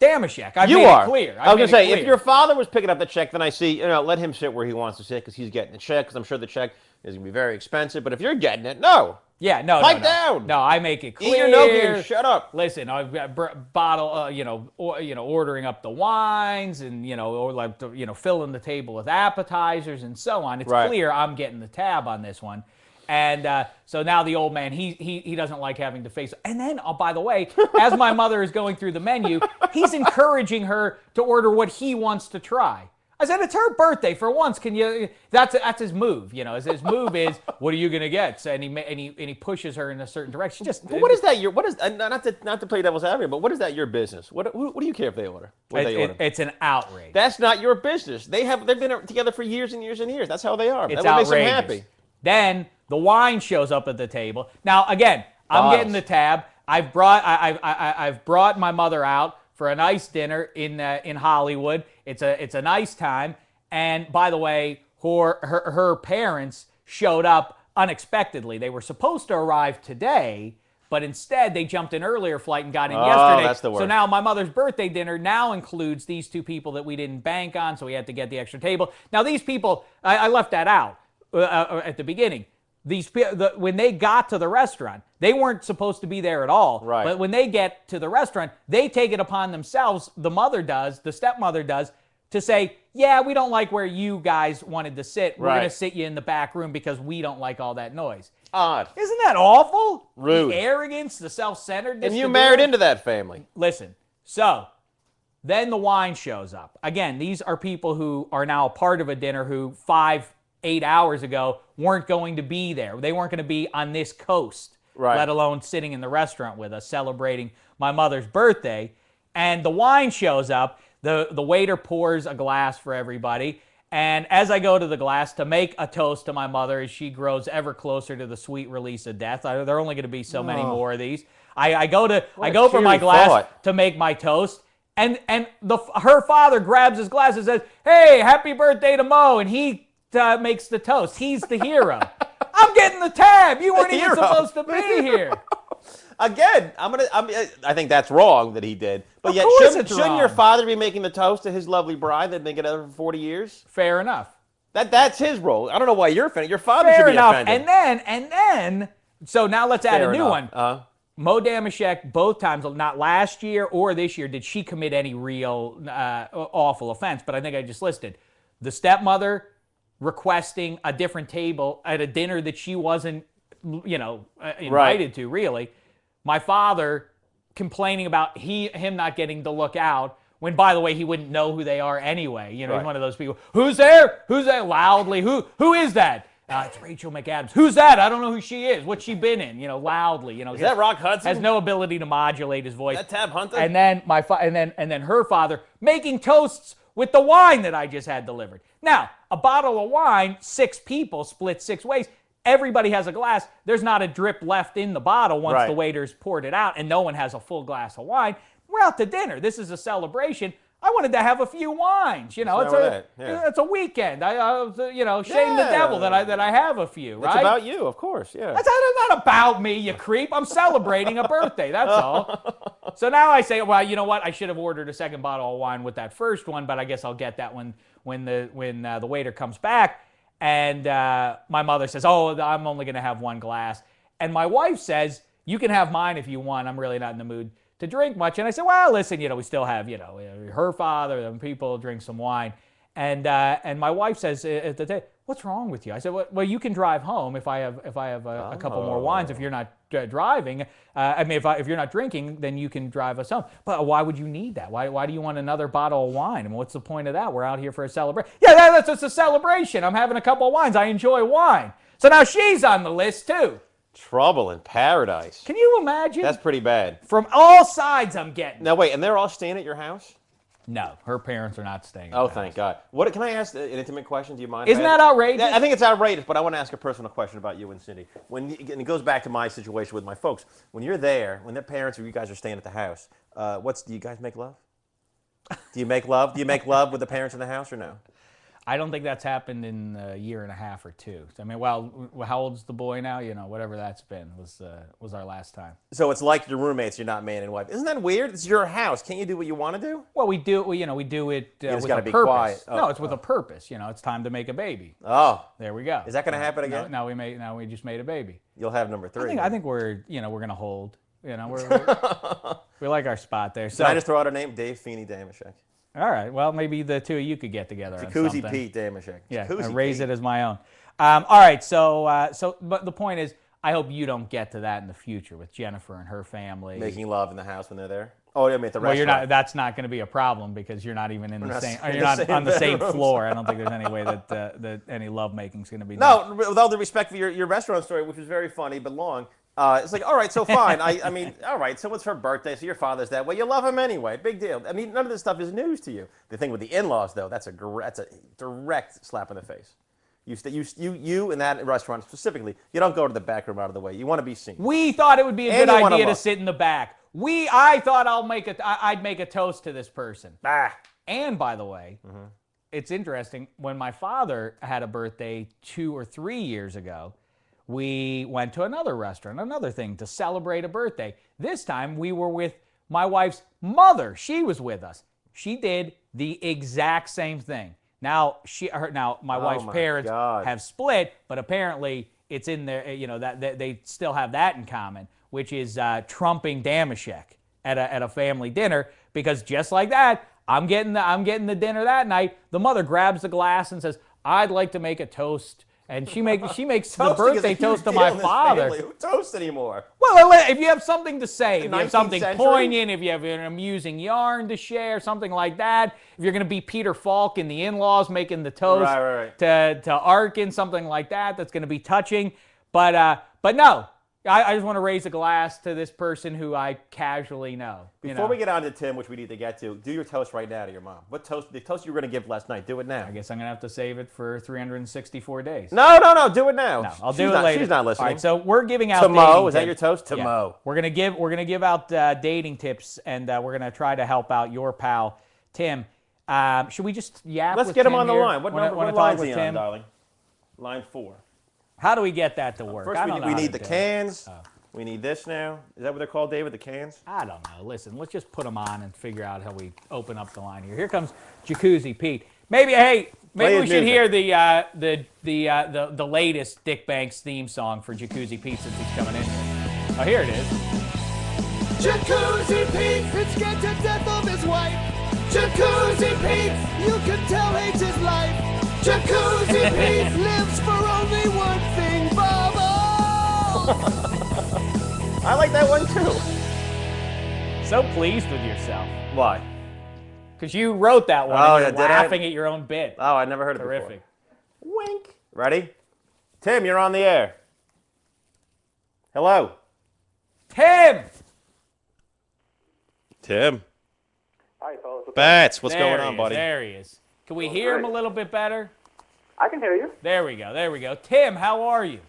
Damashek. I You made are. it clear. I was made gonna it say, if clear. your father was picking up the check, then I see, let him sit where he wants to sit because he's getting the check. Because I'm sure the check is gonna be very expensive. But if you're getting it, no. Yeah, no, Pipe no. down. No, I make it clear. Eat your gnocchi and shut up. Listen, I've got bottle, ordering up the wines and or like filling the table with appetizers and so on. It's Right. clear I'm getting the tab on this one. And so now the old man, he doesn't like having to face. And then, oh, by the way, as my mother is going through the menu, he's encouraging her to order what he wants to try. I said, it's her birthday for once. Can you? That's his move. His move is, what are you gonna get? So, and he pushes her in a certain direction. But what is that? What is not to play devil's advocate, but what is that your business? What do you care if they order? What they order? It's an outrage. That's not your business. They've been together for years and years and years. That's how they are. It's that makes them outrageous. happy. Then the wine shows up at the table. Now again, I'm getting the tab. I've brought my mother out for a nice dinner in Hollywood. It's a nice time. And by the way, her parents showed up unexpectedly. They were supposed to arrive today, but instead they jumped an earlier flight and got in yesterday. That's the worst. So now my mother's birthday dinner now includes these two people that we didn't bank on, so we had to get the extra table. Now these people, I left that out at the beginning. When they got to the restaurant, they weren't supposed to be there at all. Right. But when they get to the restaurant, they take it upon themselves, the stepmother does, to say, yeah, we don't like where you guys wanted to sit. We're going to sit you in the back room because we don't like all that noise. Odd. Isn't that awful? Rude. The arrogance, the self-centeredness. And you married into that family. Listen, so then the wine shows up. Again, these are people who are now a part of a dinner who 8 hours ago weren't going to be there. They weren't going to be on this coast, let alone sitting in the restaurant with us celebrating my mother's birthday. And the wine shows up. The waiter pours a glass for everybody. And as I go to the glass to make a toast to my mother as she grows ever closer to the sweet release of death, there are only going to be so many more of these. I go for my glass to make my toast. And her father grabs his glass and says, "Hey, happy birthday to Mo." And he makes the toast. He's the hero. I'm getting the tab. You weren't even supposed to be here. Again, I think that's wrong that he did. But Of yet, course shouldn't it's your wrong. father be making the toast to his lovely bride that they've been together for 40 years? Fair enough. That's his role. I don't know why you're offended. Your father should Fair be enough. offended. And then, so now let's add a new one. Mo Damashek, both times, not last year or this year, did she commit any real awful offense. But I think I just listed the stepmother requesting a different table at a dinner that she wasn't, invited to, really. My father complaining about him not getting to look out, when, by the way, he wouldn't know who they are anyway. He's one of those people. Who's there? Who's there? Loudly. Who is that? It's Rachel McAdams. Who's that? I don't know who she is. What's she been in? Loudly. Is that Rock Hudson? Has no ability to modulate his voice. Is that Tab Hunter? And then and then her father making toasts with the wine that I just had delivered. Now, a bottle of wine, 6 people split 6 ways. Everybody has a glass. There's not a drip left in the bottle once the waiter's poured it out, and no one has a full glass of wine. We're out to dinner. This is a celebration. I wanted to have a few wines. It's a weekend. Shame the devil that I have a few. Right? It's about you, of course. Yeah. That's not about me, you creep. I'm celebrating a birthday. That's all. So now I say, well, you know what? I should have ordered a second bottle of wine with that first one, but I guess I'll get that one when the waiter comes back. And my mother says, "Oh, I'm only going to have one glass." And my wife says, "You can have mine if you want. I'm really not in the mood to drink much." And I said, "Well, listen, we still have, her father and people drink some wine." And my wife says at the day, "What's wrong with you?" I said, "Well, you can drive home if I have a couple more wines. If you're not driving, if you're not drinking, then you can drive us home. But why would you need that? Why do you want another bottle of wine? I mean, what's the point of that? We're out here for a celebration." "Yeah, that's just a celebration. I'm having a couple of wines. I enjoy wine." So now she's on the list too. Trouble in paradise. Can you imagine? That's pretty bad. From all sides, I'm getting. Now wait, and they're all staying at your house? No, her parents are not staying. Oh, thank God. What can I ask an intimate question? Do you mind? Isn't that outrageous? I think it's outrageous, but I want to ask a personal question about you and Cindy. And it goes back to my situation with my folks. When you're there, when their parents or you guys are staying at the house, do you guys make love? Do you make love? Do you make love with the parents in the house or no? I don't think that's happened in a year and a half or two. I mean, well, how old's the boy now? You know, whatever that's been was our last time. So it's like your roommates. You're not man and wife. Isn't that weird? It's your house. Can't you do what you want to do? Well, we do it just with gotta a be purpose. quiet. No, it's with a purpose. You know, it's time to make a baby. Oh, There we go. is that going to happen again? Now we just made a baby. You'll have number 3. I think we're gonna hold. You know, we like our spot there. So Can I just throw out a name? Dave Feeney Damashek. all right. Well, maybe the two of you could get together. on Jacuzzi something. Pete Damashek. Yeah, Jacuzzi I raise Pete. it as my own. All right. But the point is, I hope you don't get to that in the future with Jennifer and her family. Making love in the house when they're there. Oh, I mean at the Well, restaurant. you're not. That's not going to be a problem because you're not even in the not same. in You're the not same on the same bedrooms. floor. I don't think there's any way that any love making is going to be done. No, with all the respect for your restaurant story, which was very funny but long. It's like, all right, so fine. I mean, all right, so it's her birthday, so your father's that way. You love him anyway. Big deal. I mean, none of this stuff is news to you. The thing with the in-laws, though, that's a direct slap in the face. You in that restaurant specifically, you don't go to the back room out of the way. You want to be seen. We thought it would be a And good you wanna idea to look. sit in the back. I thought I'd make a toast to this person. Ah. And by the way, it's interesting. When my father had a birthday 2 or 3 years ago, we went to another restaurant, another thing to celebrate a birthday. This time we were with my wife's mother. She was with us. She did the exact same thing. Now my wife's my parents God. have split, but apparently it's in there. You know that they still have that in common, which is trumping Damashek at a family dinner. Because just like that, I'm getting the dinner that night. The mother grabs the glass and says, "I'd like to make a toast." And she makes the Toasting is a birthday huge toast to deal my in this father. family. Who toasts anymore? Well, if you have something to say, if you have 19th something century? poignant, if you have an amusing yarn to share, something like that, if you're going to be Peter Falk in The In-Laws making the toast Right. to Arkin, something like that, that's going to be touching. But no, I just want to raise a glass to this person who I casually know. Before we get on to Tim, which we need to get to, do your toast right now to your mom. What toast? The toast you were going to give last night. Do it now. I guess I'm going to have to save it for 364 days. No. Do it now. No, I'll She's do it not, later. She's not listening. All right, so we're giving out To Mo, dating is that tips. your toast? To Mo. We're gonna give out dating tips, and we're gonna try to help out your pal Tim. Should we just yap? Let's with get him Tim on the here? line. What Wanna line talk is with he on, Tim? darling? Line 4. How do we get that to work? First, I don't know we how need to the do it. cans. We need this now. Is that what they're called, David? The cans? I don't know. Listen, let's just put them on and figure out how we open up the line here. Here comes Jacuzzi Pete. Maybe Play we his should music. hear the latest Dick Banks theme song for Jacuzzi Pete since he's coming in here. Oh, here it is. Jacuzzi Pete, it's scared to death of his wife. Jacuzzi Pete, you can tell hates his life. Jacuzzi Pete lives for only one thing, Bubba. I like that one, too. So pleased with yourself Why? because you wrote that one. Oh, and yeah, you're did I? laughing at your own bit. Oh, I never heard it Terrific. before. Wink. Ready? Tim, you're on the air. Hello. Tim. Tim. Hi, fellas. Bats, what's There going he on, is, buddy? There he is. Can we hear him a great. little bit better? I can hear you. There we go. Tim, how are you?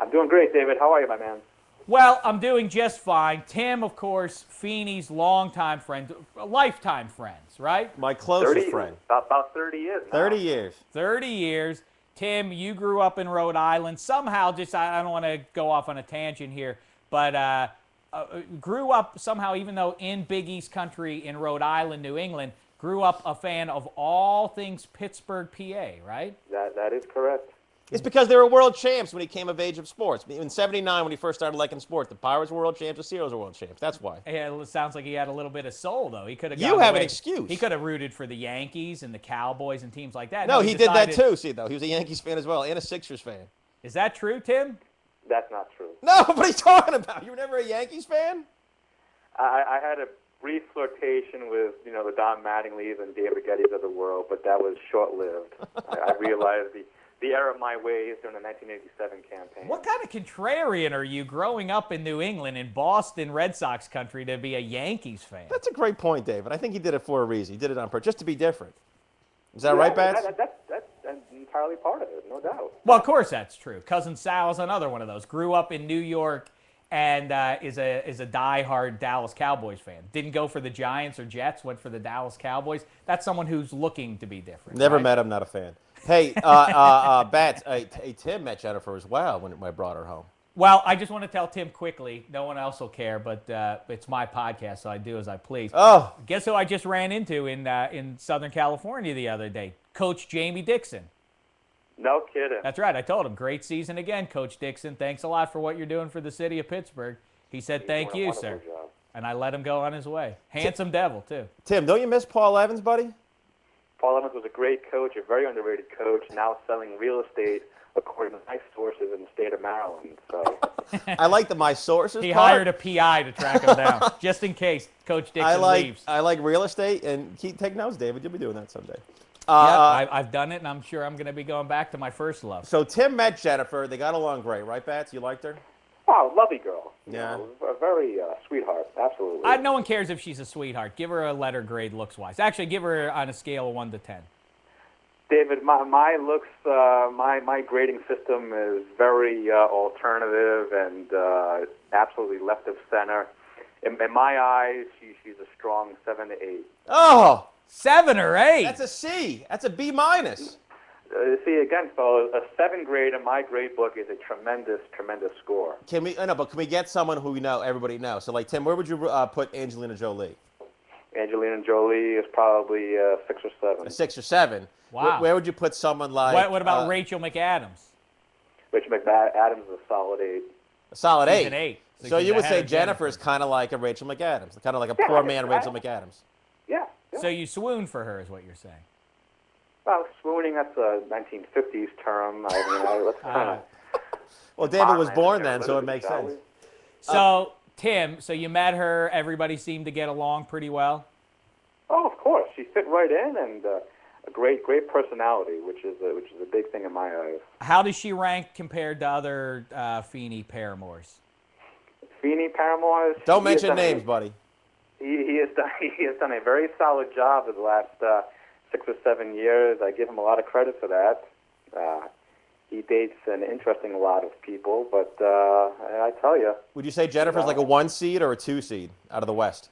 I'm doing great, David. How are you, my man? Well, I'm doing just fine. Tim, of course, Feeney's longtime friend, lifetime friends, right? My closest friend. About 30 years now. 30 years. 30 years. Tim, you grew up in Rhode Island. Somehow, I don't want to go off on a tangent here, but grew up somehow, even though in Big East country in Rhode Island, New England, grew up a fan of all things Pittsburgh, PA, right? That is correct. It's because they were world champs when he came of age of sports. In 79, when he first started liking sports, the Pirates were world champs, the Steelers were world champs. That's why. Yeah, it sounds like he had a little bit of soul, though. He could have. You have an excuse. He could have rooted for the Yankees and the Cowboys and teams like that. No, he did that decided- too, see, though. He was a Yankees fan as well, and a Sixers fan. Is that true, Tim? That's not true. No, what are you talking about? You were never a Yankees fan? I had a brief flirtation with, the Don Mattingleys and David Gettys of the world, but that was short-lived. I realized the error of my ways during the 1987 campaign. What kind of contrarian are you growing up in New England, in Boston Red Sox country, to be a Yankees fan? That's a great point, David. I think he did it for a reason. He did it on purpose, just to be different. Is that right, Bats? That's entirely part of it, no doubt. Well, of course that's true. Cousin Sal is another one of those. Grew up in New York and is a diehard Dallas Cowboys fan. Didn't go for the Giants or Jets, went for the Dallas Cowboys. That's someone who's looking to be different. Never right? met him, not a fan. Hey, Bats, hey, Tim met Jennifer as well when I brought her home. Well, I just want to tell Tim quickly. No one else will care, but it's my podcast, so I do as I please. Oh. Guess who I just ran into in Southern California the other day? Coach Jamie Dixon. No kidding. That's right. I told him, great season again, Coach Dixon. Thanks a lot for what you're doing for the city of Pittsburgh. He said, thank doing a you, wonderful sir. job. And I let him go on his way. Handsome devil, too. Tim, don't you miss Paul Evans, buddy? Paul Evans was a great coach, a very underrated coach, now selling real estate according to my sources in the state of Maryland. So I like the my sources He part. hired a PI to track him down, just in case Coach Dixon leaves. I like real estate, and take notes, David. You'll be doing that someday. I've done it, and I'm sure I'm going to be going back to my first love. So Tim met Jennifer. They got along great, right, Bats? You liked her? wow, lovely girl. Yeah. You know, a very sweetheart, absolutely. No one cares if she's a sweetheart. Give her a letter grade looks-wise. Actually, give her on a scale of 1 to 10. David, my looks, my grading system is very alternative and absolutely left of center. In my eyes, she's a strong 7 to 8. Oh, 7 or 8. that's a C. That's a B minus. See, again, fellas, a 7 grade in my grade book is a tremendous, tremendous score. Can we get someone who everybody knows? So, like, Tim, where would you put Angelina Jolie? Angelina Jolie is probably 6 or 7. A 6 or 7. Wow. Where would you put someone like? What about Rachel McAdams? Rich McAdams is a solid 8. A solid She's 8. an 8. So she's you would ahead say of Jennifer is kind of like a Rachel McAdams, kind of like a Yeah, poor man Rachel McAdams. Yeah. So you swoon for her, is what you're saying. Well, swooning, that's a 1950s term. Let's kind of... Well, David was born then, so it makes sense. So, Tim, so you met her. Everybody seemed to get along pretty well. Oh, of course. She fit right in, and a great personality, which is a big thing in my eyes. How does she rank compared to other Feeney paramours? Feeney Paramore. Don't mention names, buddy. He has done a very solid job in the last 6 or 7 years. I give him a lot of credit for that. He dates an interesting lot of people, but I tell you. Would you say Jennifer's like a 1 seed or a 2 seed out of the West?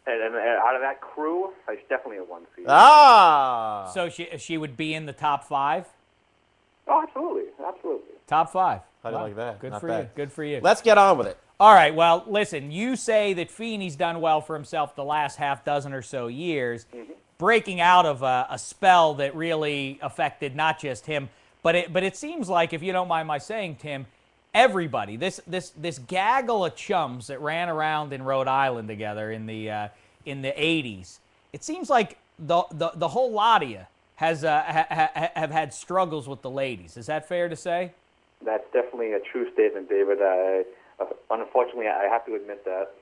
And out of that crew, she's definitely a 1 seed. Ah. So she would be in the top 5? Oh, absolutely, absolutely. Top 5. How do you like that? Good Not for bad. you. Good for you. Let's get on with it. All right, well, listen, you say that Feeney's done well for himself the last half dozen or so years, breaking out of a spell that really affected not just him, but it seems like, if you don't mind my saying, Tim, everybody, this gaggle of chums that ran around in Rhode Island together in the 80s, it seems like the whole lot of you have had struggles with the ladies. Is that fair to say? That's definitely a true statement, David. Unfortunately, I have to admit that.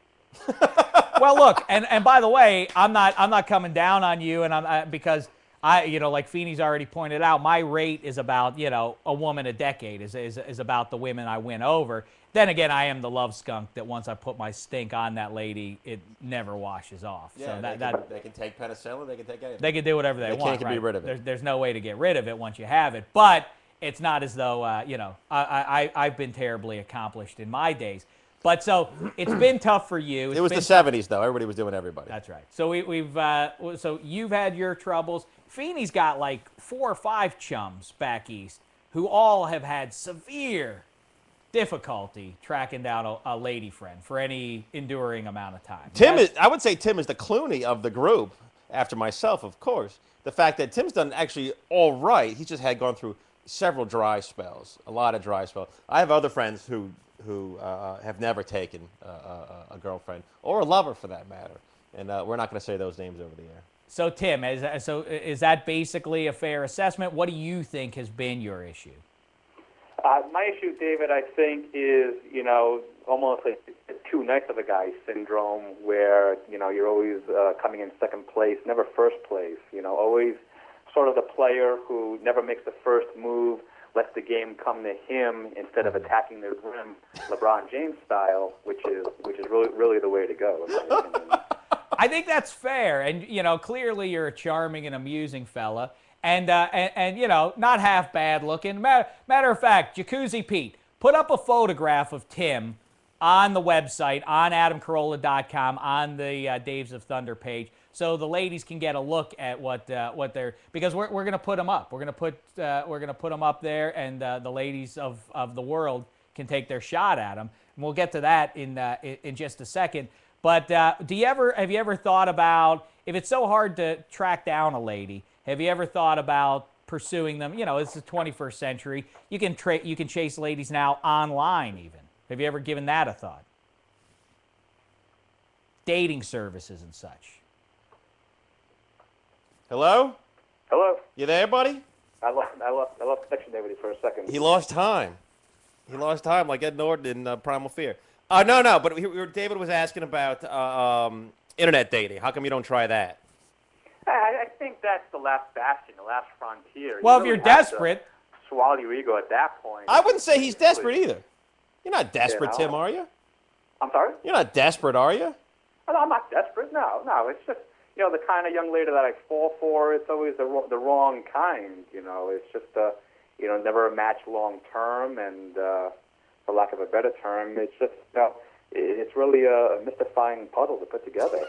Well, look, and by the way, I'm not coming down on you, and because like Feeney's already pointed out, my rate is about a woman a decade is about the women I win over. Then again, I am the love skunk that once I put my stink on that lady, it never washes off. Yeah, so they can take penicillin, they can take anything. they can do whatever they want. Can't be rid of it. There's no way to get rid of it once you have it, but it's not as though I've been terribly accomplished in my days. But so it's been tough for you. It was the 70s, though. Everybody was doing everybody. That's right. So so you've had your troubles. Feeney's got like 4 or 5 chums back east who all have had severe difficulty tracking down a lady friend for any enduring amount of time. I would say Tim is the Clooney of the group, after myself, of course. The fact that Tim's done actually all right. He's just gone through several dry spells, a lot of dry spells. I have other friends who have never taken a girlfriend or a lover, for that matter, and we're not going to say those names over the air. So Tim, is that basically a fair assessment? What do you think has been your issue? My issue, David, I think is almost like a too nice of a guy syndrome, where you're always coming in second place, never first place. Always sort of the player who never makes the first move, lets the game come to him instead of attacking the rim, LeBron James style, which is really the way to go, in my opinion. I think that's fair, and clearly you're a charming and amusing fella, and not half bad looking. Matter of fact, Jacuzzi Pete, put up a photograph of Tim on the website, on AdamCarolla.com, on the Daves of Thunder page. so the ladies can get a look at what they're, because we're going to put them up. We're going to put them up there, and the ladies of the world can take their shot at them. And we'll get to that in just a second. But have you ever thought about, if it's so hard to track down a lady, have you ever thought about pursuing them? You know, it's the 21st century. You can chase ladies now online even. Have you ever given that a thought? Dating services and such. Hello? Hello. You there, buddy? I lost connection there with you for a second. He lost time. He lost time like Ed Norton in Primal Fear. No, but David was asking about internet dating. How come you don't try that? I think that's the last bastion, the last frontier. Well, You if you're really have to desperate. swallow your ego at that point. I wouldn't say he's desperate either. You're not desperate, You know? Tim, are you? I'm sorry? You're not desperate, are you? No, I'm not desperate. No. It's just, the kind of young lady that I fall for, it's always the wrong kind. It's just, never a match long term, and for lack of a better term, it's just, it's really a mystifying puzzle to put together.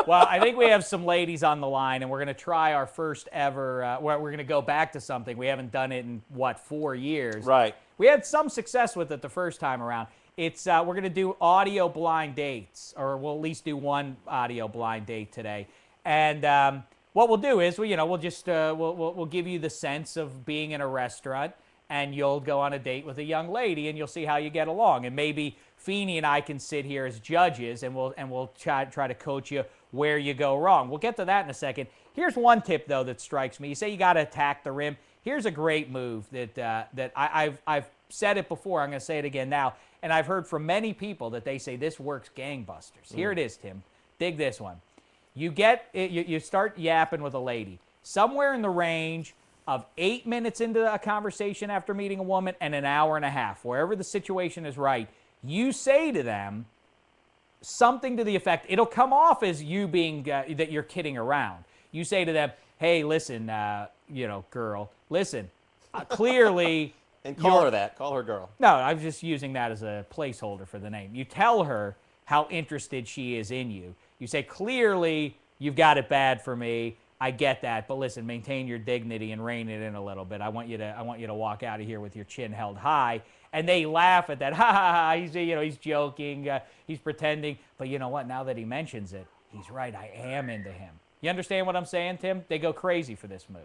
Well, I think we have some ladies on the line, and we're going to try our first ever. We're going to go back to something we haven't done it in 4 years. Right. We had some success with it the first time around. It's we're going to do audio blind dates, or we'll at least do one audio blind date today. And what we'll do is, we'll just we'll give you the sense of being in a restaurant, and you'll go on a date with a young lady, and you'll see how you get along. And maybe Feeney and I can sit here as judges, and we'll try to coach you where you go wrong. We'll get to that in a second. Here's one tip though that strikes me. You say you got to attack the rim. Here's a great move that I've said it before. I'm going to say it again now, and I've heard from many people that they say this works gangbusters. Here it is, Tim. Dig this one. You start yapping with a lady somewhere in the range of 8 minutes into a conversation after meeting a woman and an hour and a half, wherever the situation is right. You say to them something to the effect, it'll come off as you being that you're kidding around. You say to them, hey, listen, girl, listen, clearly. And call her that. Call her girl. No, I'm just using that as a placeholder for the name. You tell her how interested she is in you. You say, clearly, you've got it bad for me. I get that, but listen, maintain your dignity and rein it in a little bit. I want you to walk out of here with your chin held high. And they laugh at that. Ha ha ha. He's joking. He's pretending. But you know what? Now that he mentions it, he's right. I am into him. You understand what I'm saying, Tim? They go crazy for this move.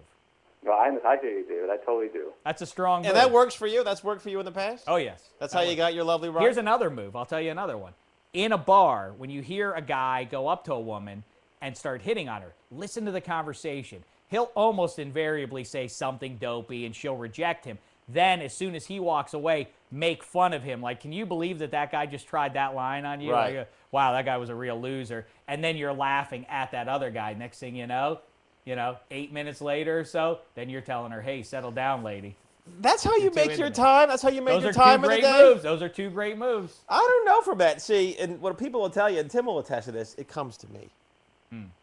No, I hear you, David. I totally do. That's a strong move. And that works for you? That's worked for you in the past? Oh, yes. That's how you got your lovely ride? Here's another move. I'll tell you another one. In a bar, when you hear a guy go up to a woman and start hitting on her, listen to the conversation. He'll almost invariably say something dopey, and she'll reject him. Then, as soon as he walks away, make fun of him. Like, can you believe that guy just tried that line on you? Right. Like, wow, that guy was a real loser. And then you're laughing at that other guy. Next thing you know, 8 minutes later or so, then you're telling her, hey, settle down, lady. That's how you make your time? That's how you make your time in the day? Those are two great moves. I don't know from that. See, and what people will tell you, and Tim will attest to this, it comes to me.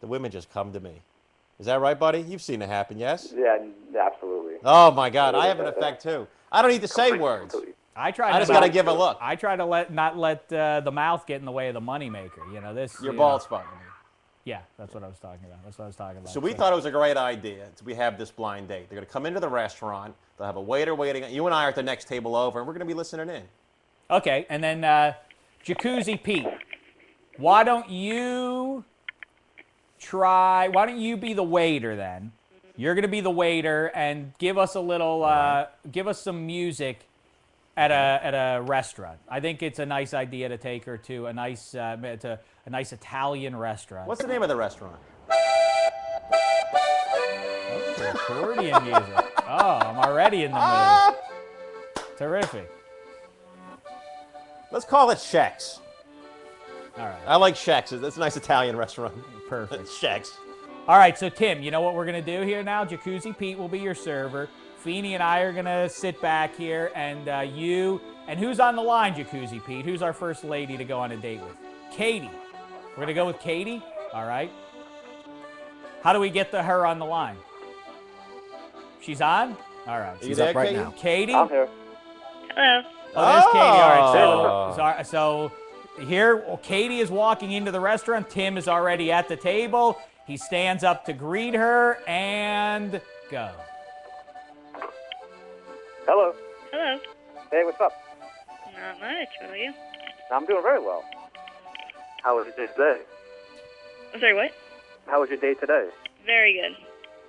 The women just come to me. Is that right, buddy? You've seen it happen, yes? Yeah, absolutely. Oh, my God. I have an effect, too. I don't need to say words. I just got to give a look. I try to not let the mouth get in the way of the moneymaker. Your bald spot. Yeah, that's what I was talking about. So we thought it was a great idea. We have this blind date. They're going to come into the restaurant. They'll have a waiter waiting. You and I are at the next table over, and we're going to be listening in. Okay, and then Jacuzzi Pete, why don't you be the waiter then? You're going to be the waiter and give us a little, give us some music at a restaurant. I think it's a nice idea to take her to a nice Italian restaurant. What's the name of the restaurant? Oh, accordion music. Oh, I'm already in the mood. Terrific. Let's call it Shex. All right. I like Shex. It's a nice Italian restaurant. Perfect. Shex. All right, so Tim, you know what we're going to do here now? Jacuzzi Pete will be your server. Feeney and I are going to sit back here, and and who's on the line, Jacuzzi Pete? Who's our first lady to go on a date with? Katie. We're going to go with Katie? All right. How do we get her on the line? She's on? All right. She's up right Katie? now. Katie? I'm here. Hello. Oh, there's Katie. All Oh. right. So here, Katie is walking into the restaurant. Tim is already at the table. He stands up to greet her and go. Hello. Hello. Hey, what's up? Not much. What about you? I'm doing very well. How was your day today? I'm sorry, what? How was your day today? Very good.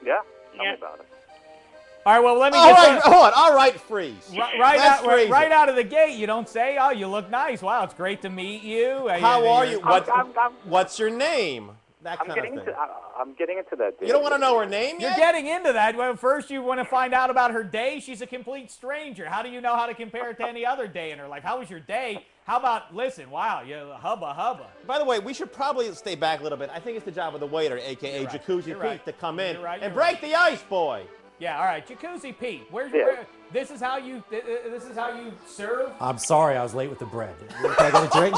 Yeah? Tell Yeah. me about it. All right, well, let me All get right, hold on. All right, freeze. Let's freeze right it. out of the gate. You don't say, "Oh, you look nice. Wow, it's great to meet you." How are you? I'm What's your name? That kind getting of thing. I'm getting into that. You don't want to know her name You're yet? getting into that. Well, first, you want to find out about her day. She's a complete stranger. How do you know how to compare it to any other day in her life? How was your day? How about, listen, wow, you hubba. By the way, we should probably stay back a little bit. I think it's the job of the waiter, a.k.a. You're right. Jacuzzi You're Pete, right. to come in You're right. and You're break the ice, boy. Yeah, all right, Jacuzzi Pete. Yeah. This is how you serve? I'm sorry, I was late with the bread. Can I get a drink?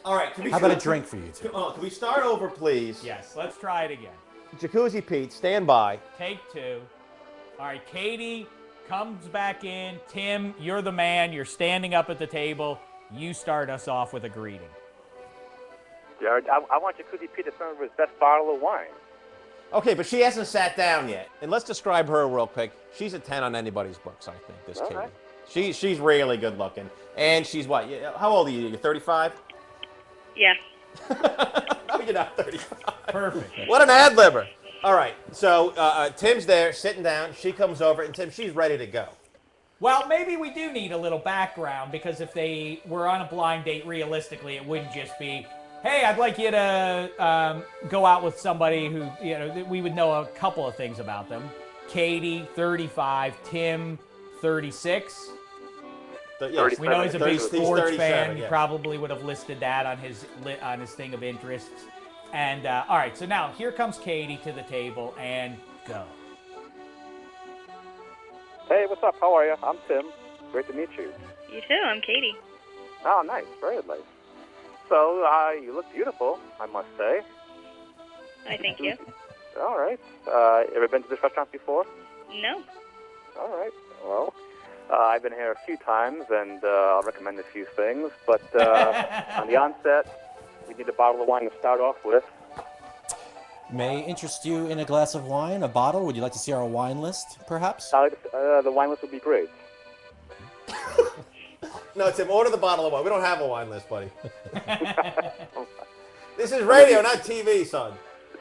All right. Can we How about a drink for you two? Can we start over, please? Yes, let's try it again. Jacuzzi Pete, stand by. Take two. All right, Katie comes back in. Tim, you're the man. You're standing up at the table. You start us off with a greeting. Yeah, I want Jacuzzi Pete to serve his best bottle of wine. Okay, but she hasn't sat down yet. And let's describe her real quick. She's a 10 on anybody's books, I think, this All Katie. right. She's really good looking. And she's what? How old are you? You're 35? Yeah. No, you're not 35. Perfect. What an ad-libber. All right, so Tim's there, sitting down. She comes over, and Tim, she's ready to go. Well, maybe we do need a little background, because if they were on a blind date, realistically, it wouldn't just be, hey, I'd like you to go out with somebody who, we would know a couple of things about them. Katie, 35. Tim, 36. Yes. We know he's a big He's sports 37, fan. yeah. He probably would have listed that on his thing of interests. And all right, so now here comes Katie to the table and go. Hey, what's up? How are you? I'm Tim. Great to meet you. You too. I'm Katie. Oh, nice. Very nice. So, you look beautiful, I must say. I thank you. All right. Ever been to this restaurant before? No. All right. Well, I've been here a few times, and I'll recommend a few things. But on the onset, we need a bottle of wine to start off with. May interest you in a glass of wine, a bottle? Would you like to see our wine list, perhaps? The wine list would be great. No, Tim, order the bottle of wine. We don't have a wine list, buddy. This is radio, not TV, son.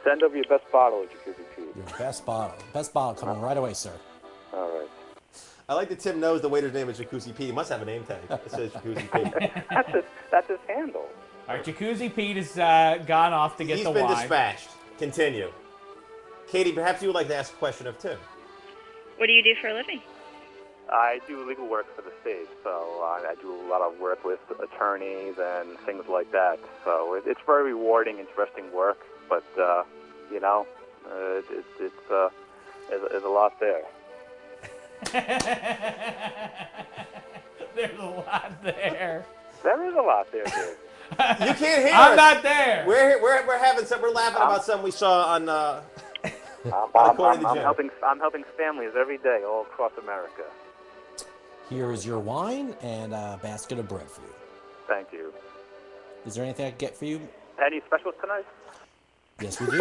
Send over your best bottle, Jacuzzi Pete. Your best bottle. Best bottle coming right away, sir. All right. I like that Tim knows the waiter's name is Jacuzzi Pete. He must have a name tag that says Jacuzzi Pete. That's his handle. All right, Jacuzzi Pete has gone off to get He's the been wine. dispatched. Continue. Katie, perhaps you would like to ask a question of Tim. What do you do for a living? I do legal work for the state, so I do a lot of work with attorneys and things like that. So it's very rewarding, interesting work, but, there's a lot there. There's a lot there. There is a lot there, dude. You can't hear I'm us. not there. We're having some. We're laughing about something we saw on. I'm helping families every day all across America. Here is your wine and a basket of bread for you. Thank you. Is there anything I can get for you? Any specials tonight? Yes, we do.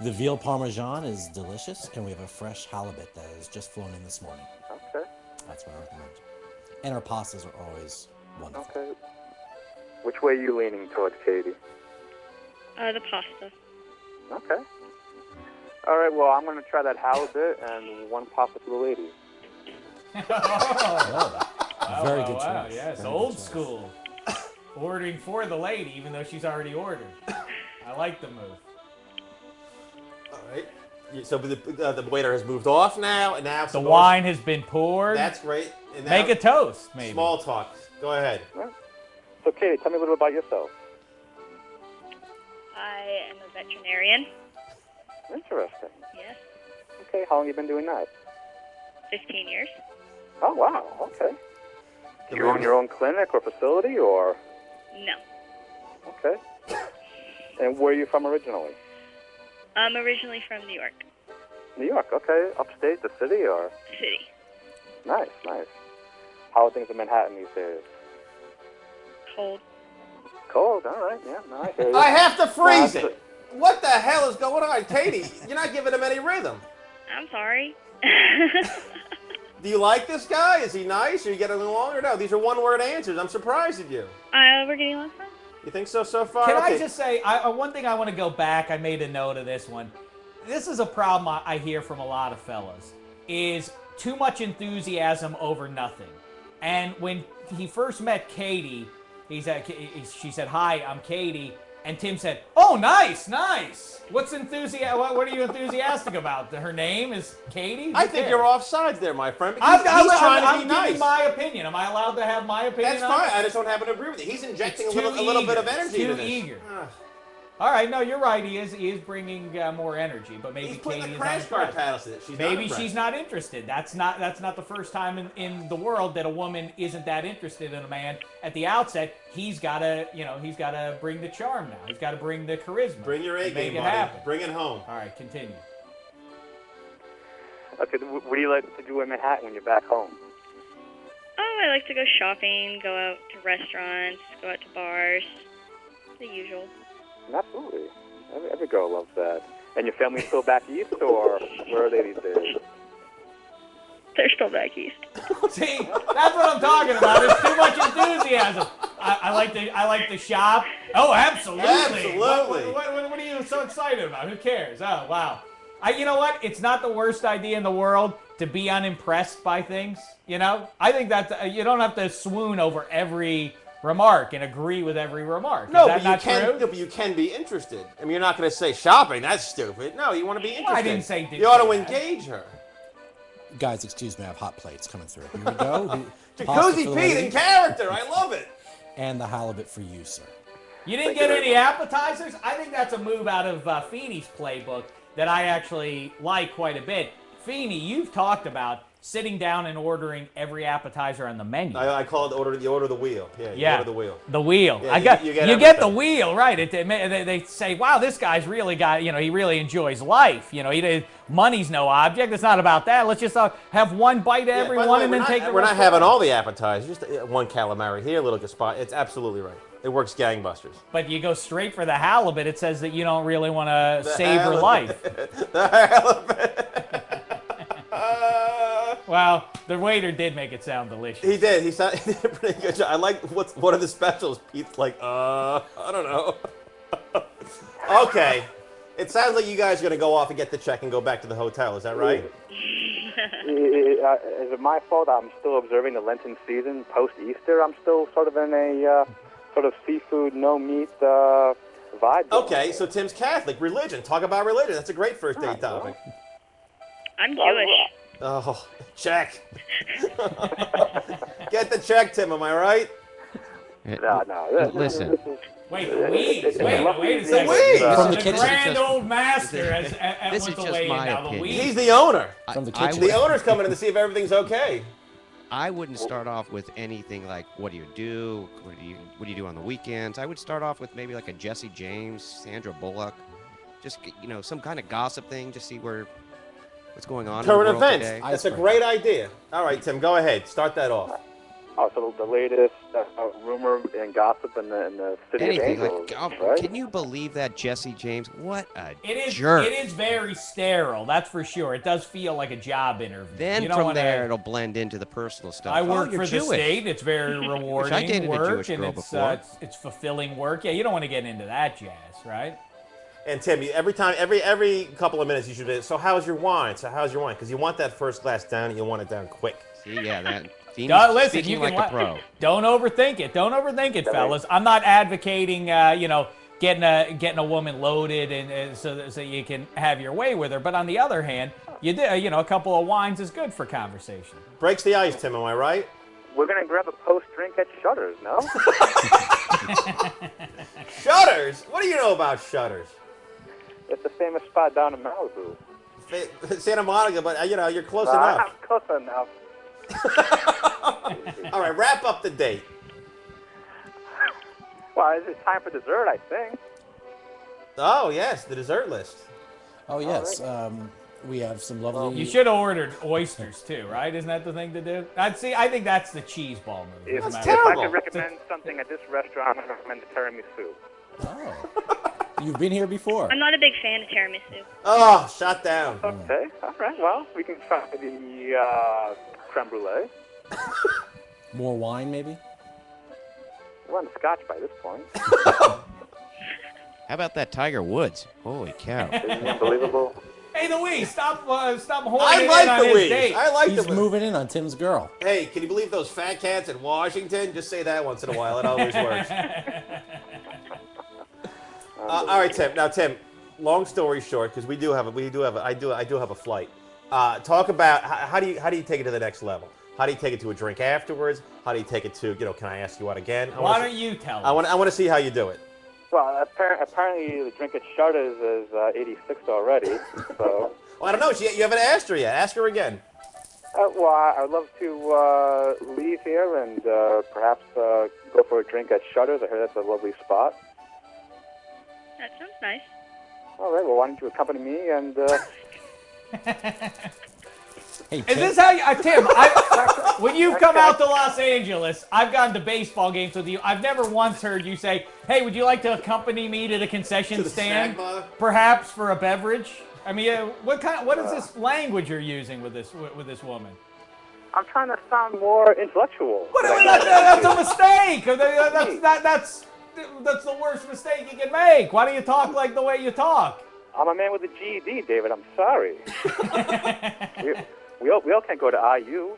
The veal parmesan is delicious, and we have a fresh halibut that has just flown in this morning. Okay. That's what I recommend. And our pastas are always wonderful. Okay. Which way are you leaning towards, Katie? The pasta. Okay. All right, well, I'm going to try that halibut and one pasta for the lady. Very good Wow, choice. yes, Very old good choice. school. Ordering for the lady, even though she's already ordered. I like the move. All right. So the waiter has moved off now, and now The wine has been poured. That's great. And now, Make a toast, maybe. Small talk. Go ahead. So, Katie, tell me a little bit about yourself. I am a veterinarian. Interesting. Yes. Okay, how long have you been doing that? 15 years. Oh, wow, okay. Do you own your own clinic or facility, or? No. Okay. And where are you from originally? I'm originally from New York New York, okay. Upstate, the city, or? City. Nice, nice. How are things in Manhattan these days? Cold. cold. All right, yeah, no, I hear you. I have to freeze Nah, it. What the hell is going on, Katie? You're not giving him any rhythm. I'm sorry. Do you like this guy? Is he nice? Are you getting along or no? These are one-word answers. I'm surprised at you. We're getting along fine. You think so far? Can Okay. I just say, one thing I want to go back, I made a note of this one. This is a problem I hear from a lot of fellas, is too much enthusiasm over nothing. And when he first met Katie, she said, "Hi, I'm Katie." And Tim said, "Oh, nice. What are you enthusiastic about? Her name is Katie?" I think you're off sides there, my friend. Because he's trying to be nice. Giving my opinion. Am I allowed to have my opinion? That's on fine. it? I just don't happen to agree with you. He's injecting It's a little bit of eager. energy It's into too this. eager. All right, no, you're right. He is bringing more energy, but maybe He's putting Katie the is crash cart unimpressed. paddles to it. She's Maybe not she's not interested. That's not the first time in the world that a woman isn't that interested in a man. At the outset, he's gotta bring the charm now. He's gotta bring the charisma. Bring your A Make game, it buddy. happen. Bring it home. All right, continue. Okay, what do you like to do in Manhattan when you're back home? Oh, I like to go shopping, go out to restaurants, go out to bars. The usual. Absolutely. Every girl loves that. And your family's still back east, or where are they these days? They're still back east. See, that's what I'm talking about. It's too much enthusiasm. I like to shop. Oh, absolutely. Absolutely. What are you so excited about? Who cares? Oh, wow. You know what? It's not the worst idea in the world to be unimpressed by things. You know, I think that you don't have to swoon over every remark and agree with every remark. No, Is that but you not can. true? No, but you can be interested. I mean, you're not going to say shopping. That's stupid. No, you want to be interested. I didn't say You ought to say that. engage her. Guys, excuse me, I have hot plates coming through. Here we go. Pasta Jacuzzi for the Pete lady, in character. I love it. and the halibut for you, sir. You didn't get any appetizers? I think that's a move out of Feeney's playbook that I actually like quite a bit. Feeney, you've talked about sitting down and ordering every appetizer on the menu. I call it the order of the wheel. Yeah, you order the wheel. The wheel. Yeah, you get get the everything. wheel, right. They say, wow, this guy's really got, he really enjoys life. Money's no object. It's not about that. Let's just have one bite of Yeah, every by the one way, and then take the We're rest not having away. all the appetizers. Just one calamari here, a little spot. It's absolutely right. It works gangbusters. But you go straight for the halibut, it says that you don't really want to savor halibut. life. The halibut. Well, the waiter did make it sound delicious. He did. He did a pretty good job. I like what are the specials? Pete's like, I don't know. Okay. It sounds like you guys are going to go off and get the check and go back to the hotel. Is that right? Is it my fault I'm still observing the Lenten season post-Easter? I'm still sort of in a sort of seafood, no meat vibe. Okay, so Tim's Catholic. Religion. Talk about religion. That's a great first date topic. I'm Jewish. Oh, check. Get the check, Tim. Am I right? No. Listen. Wait, wait a second. Louise! From the The kitchen. grand old master has This went is away just my now. opinion. Louise. He's the owner. From the I kitchen. The owner's coming in to see if everything's okay. I wouldn't start off with anything like, what do you do? What do you do on the weekends? I would start off with maybe like a Jesse James, Sandra Bullock, just some kind of gossip thing, just see what's going on Current in the world events. today. That's a great idea. All right, Tim, go ahead. Start that off. Oh, so the latest rumor and gossip in the city Anything of Angels, like, right? can you believe that Jesse James? What a It jerk! is very sterile, that's for sure. It does feel like a job interview. Then You don't from wanna- there, it'll blend into the personal stuff. I Oh, work you're for the Jewish. state. It's very rewarding dated a work, Jewish and girl before. it's fulfilling work. Yeah, you don't want to get into that jazz, right? And Tim, every couple of minutes you should be, so how's your wine? Because you want that first glass down and you want it down quick. See, yeah, that. Listen, speaking you like can a pro. Don't overthink it. Don't overthink it, fellas. I'm not advocating, getting a woman loaded and so you can have your way with her. But on the other hand, a couple of wines is good for conversation. Breaks the ice, Tim, am I right? We're going to grab a post-drink at Shutters, no? Shutters? What do you know about Shutters? It's the famous spot down in Malibu. Santa Monica, but you're close I'm enough. close enough. All right, wrap up the date. Well, it's time for dessert, I think. Oh, yes, the dessert list. Oh, yes. We have some lovely. You should have ordered oysters too, right? Isn't that the thing to do? I think that's the cheese ball move. If, as a if matter of I terrible. could recommend something at this restaurant, I recommend the tiramisu. Oh. You've been here before. I'm not a big fan of tiramisu. Oh, shut down. Okay, all right. Well, we can try the creme brulee. More wine, maybe? We're on scotch by this point. How about that Tiger Woods? Holy cow. Isn't it unbelievable? Hey, Louise, stop horning I in like on the his Louise. date. I like He's the moving in on Tim's girl. Hey, can you believe those fat cats in Washington? Just say that once in a while. It always works. All right, Tim. Now, Tim. Long story short, because I do have a flight. Talk about how do you take it to the next level? How do you take it to a drink afterwards? How do you take it to can I ask you out again? Why don't you tell us? I want to see how you do it. Well, apparently the drink at Shutters is 86 already. So, Well, I don't know. You haven't asked her yet. Ask her again. well, I'd love to leave here and perhaps go for a drink at Shutters. I heard that's a lovely spot. That sounds nice. All right. Well, why don't you accompany me and? Hey, Is Tim. this how you, Tim? When you've come out to Los Angeles, I've gone to baseball games with you. I've never once heard you say, "Hey, would you like to accompany me to the concession To the stand, snack bar? perhaps for a beverage?" I mean, what is this language you're using with this woman? I'm trying to sound more intellectual. That's a mistake. That's the worst mistake you can make. Why do you talk like the way you talk? I'm a man with a GED, David. I'm sorry. we all can't go to IU.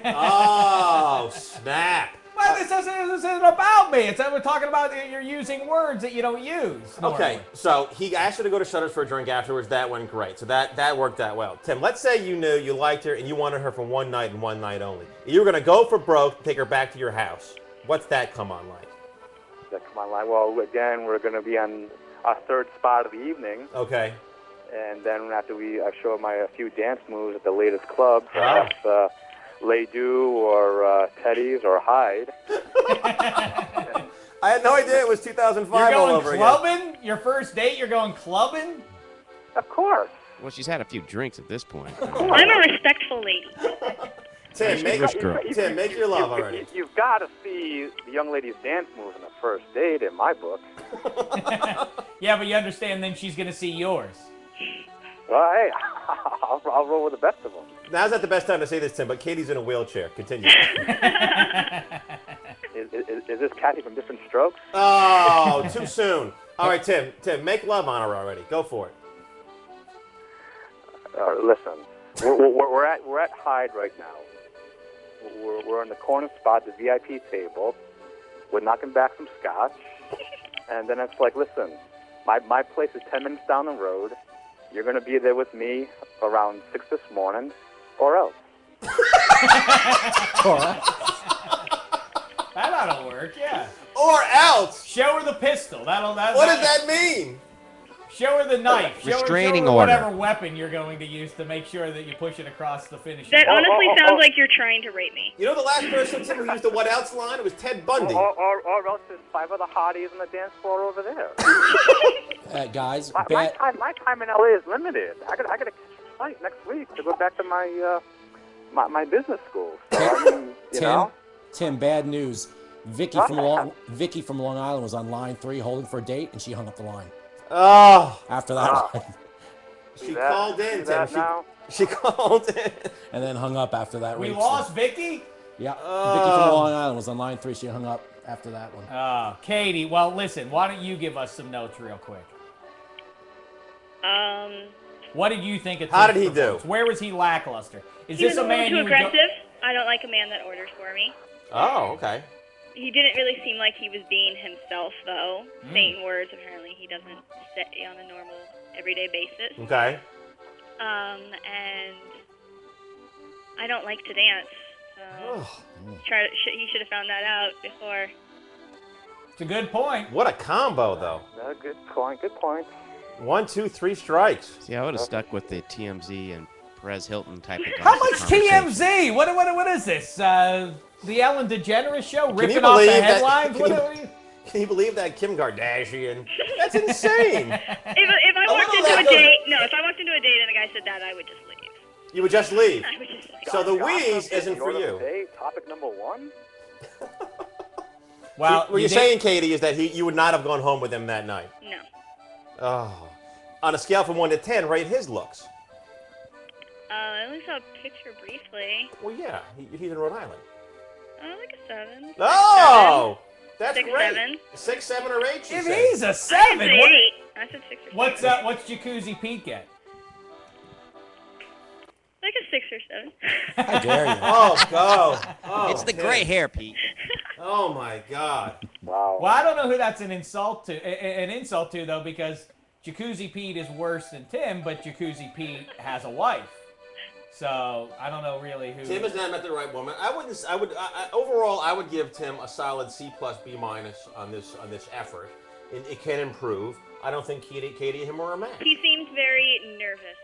Oh, snap. Well, this isn't about me. We're talking about you're using words that you don't use. Okay, normally. so he asked her to go to Shutters for a drink afterwards. That went great. So that worked out well. Tim, let's say you knew you liked her and you wanted her for one night and one night only. You were going to go for broke, take her back to your house. What's that come on like? Come on, line. Well, again, we're going to be on our third spot of the evening. Okay. And then after I show my a few dance moves at the latest club, perhaps Lay Do or Teddy's or Hyde. I had no idea it was 2005 You're all going over again. clubbing? Your first date, you're going clubbing? Of course. Well, she's had a few drinks at this point. I'm a respectful lady. Tim, make your love already. You've got to see the young lady's dance moves on the first date in my book. Yeah, but you understand then she's going to see yours. Well, hey, I'll roll with the best of them. Now's not the best time to say this, Tim, but Katie's in a wheelchair. Continue. Is this Kathy from Different Strokes? Oh, too soon. All right, Tim, make love on her already. Go for it. Listen, we're at Hyde right now. We're in the corner spot, the VIP table. We're knocking back some scotch, and then it's like, listen, my place is 10 minutes down the road. You're going to be there with me around 6 this morning, or else. That ought to work, yeah. Or else. Show her the pistol. What does that mean? Show her the knife. Restraining show her order. whatever weapon you're going to use to make sure that you push it across the finish That line. honestly sounds like you're trying to rape me. You know the last person, Tim, who used the what else line? It was Ted Bundy. Or else there's 5 other hotties on the dance floor over there. Guys, my time in LA is limited. I got to catch a flight next week to go back to my my business school. So, I mean, Tim, bad news. Vicky from Long Island was on line 3 holding for a date, and she hung up the line. Oh. After that line. She called in, Tim. She called in. And then hung up after that. We rape lost scene. Vicky? Yeah. Vicky from Long Island was on line 3. She hung up after that one. Katie, well, listen, why don't you give us some notes real quick? What did you think of How Tim's did he do? performance? Where was he lackluster? Is He this was a a man little you too would go... aggressive. I don't like a man that orders for me. Oh, okay. He didn't really seem like he was being himself, though. Saying words, apparently he doesn't say on a normal, everyday basis. Okay. And I don't like to dance. So he should have found that out before. It's a good point. What a combo, though. Good point. Good point. 1, 2, 3 strikes. See, I would have stuck with the TMZ and Perez Hilton type of How gossip much conversation. TMZ? What is this? The Ellen DeGeneres show? Can Ripping you off the believe that- headlines? can Can you believe that, Kim Kardashian? That's insane. If I walked little into a that goes- date, if I walked into a date and a guy said that, I would just leave. You would just leave. I would just leave. So the Gossip wheeze is isn't the for order of you. the day, topic number 1. Well, What you're saying, Katie, is that you would not have gone home with him that night. No. Oh. On a scale from 1 to 10, rate his looks. I only saw a picture briefly. Well, yeah, he's in Rhode Island. Like a 7. Oh! That's 6, great. 7. 6, 7, or 8, she if said. he's a I 7, said 8. I said 6 or 7. what's Jacuzzi Pete get? Like a 6 or 7. How dare you? Oh, go. Oh, It's the Tim. gray hair, Pete. Oh, my God. Wow. Well, I don't know who that's an insult to. An insult to though, because Jacuzzi Pete is worse than Tim, but Jacuzzi Pete has a wife. So I don't know really who. Tim has not met the right woman. Overall, I would give Tim a solid C+, B- on this effort. It can improve. I don't think Katie and him are a match. He seemed very nervous.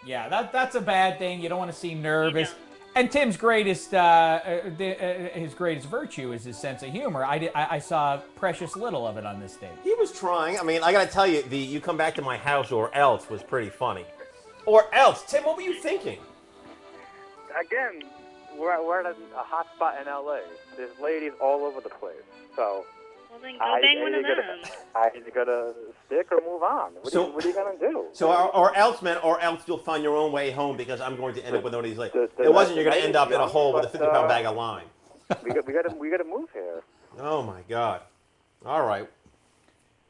Yeah, that's a bad thing. You don't want to seem nervous. You don't. And Tim's greatest, his greatest virtue is his sense of humor. I saw precious little of it on this date. He was trying. I mean, I gotta tell you, you come back to my house or else was pretty funny. Or else. Tim, what were you thinking? Again, we're at a hot spot in LA. There's ladies all over the place. So Well, then go bang one of them. I either gotta stick or move on. What are you gonna do? So, or else you'll find your own way home because I'm going to end up with one of these ladies. The It wasn't you're going to night end is up in a young, hole with a but, 50-pound bag of lime. we gotta move here. Oh my God! All right,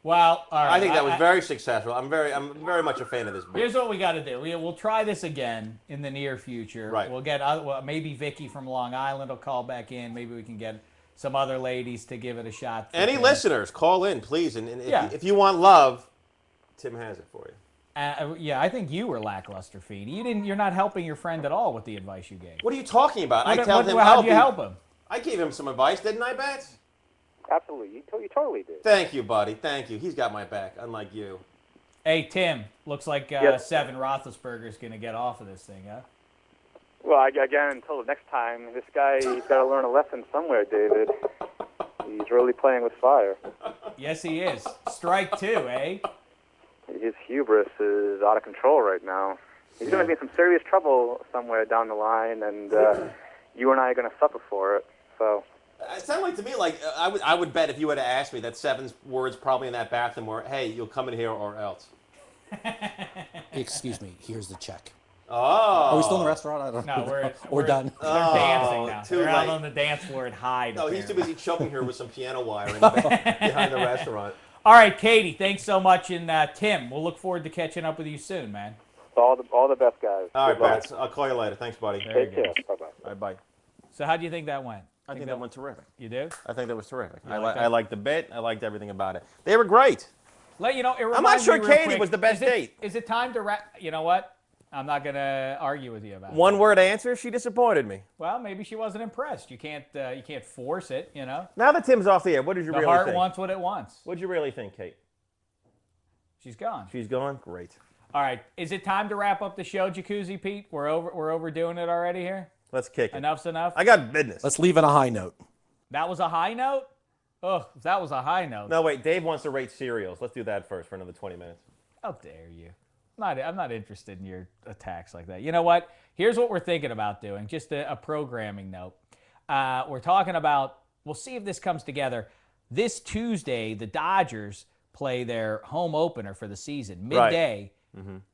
Well, all right. I think that was very successful. I'm very much a fan of this book. Here's what we got to do. We'll try this again in the near future. Right. We'll get maybe Vicky from Long Island will call back in. Maybe we can get some other ladies to give it a shot. for Any Tim. listeners, call in, please. And Yeah. if you want love, Tim has it for you. Yeah, I think you were lackluster, Feed. You're not helping your friend at all with the advice you gave. What are you talking about? How'd I'll you help him? I gave him some advice, didn't I, Bats? Absolutely, you totally did. Thank you, buddy. Thank you. He's got my back, unlike you. Hey, Tim. Looks like Yes. Seven Roethlisberger's going to get off of this thing, huh? Well, again, until the next time, this guy, he's got to learn a lesson somewhere, David. He's really playing with fire. Yes, he is. Strike two, eh? His hubris is out of control right now. He's going to be in some serious trouble somewhere down the line, and you and I are going to suffer for it. So. It sounded like to me like I would bet if you had asked me that Seven's words probably in that bathroom were, "Hey, you'll come in here or else." Excuse me. Here's the check. Oh. Are we still in the restaurant? I don't No, know. we're done. They're dancing now. too They're out late. on the dance floor at Hyde. No, he's too apparently. busy choking her with some piano wire in the back, behind the restaurant. All right, Katie, thanks so much. And Tim, we'll look forward to catching up with you soon, man. All the best, guys. All right, Good luck. Bats. I'll call you later. Thanks, buddy. Very Take good. care. Bye-bye. All right, bye. So how do you think that went? I think that went terrific. You do? I think that was terrific. like that? I liked the bit. I liked everything about it. They were great. It I'm not reminds sure me real Katie quick, was the best date. Is it time to wrap? You know what? I'm not going to argue with you about it. One word answer. She disappointed me. Well, maybe she wasn't impressed. You can't force it, you know? Now that Tim's off the air, what did you The really heart think? wants what it wants. What'd you really think, Kate? She's gone. She's gone. Great. All right. Is it time to wrap up the show, Jacuzzi Pete? We're overdoing it already here? Let's kick it. Enough's enough? I got business. Let's leave on a high note. That was a high note? Ugh, if that was a high note. No, wait. Dave wants to rate cereals. Let's do that first for another 20 minutes. How dare you? I'm not interested in your attacks like that. You know what? Here's what we're thinking about doing, just a programming note. We're talking about, we'll see if this comes together. This Tuesday, the Dodgers play their home opener for the season. Midday,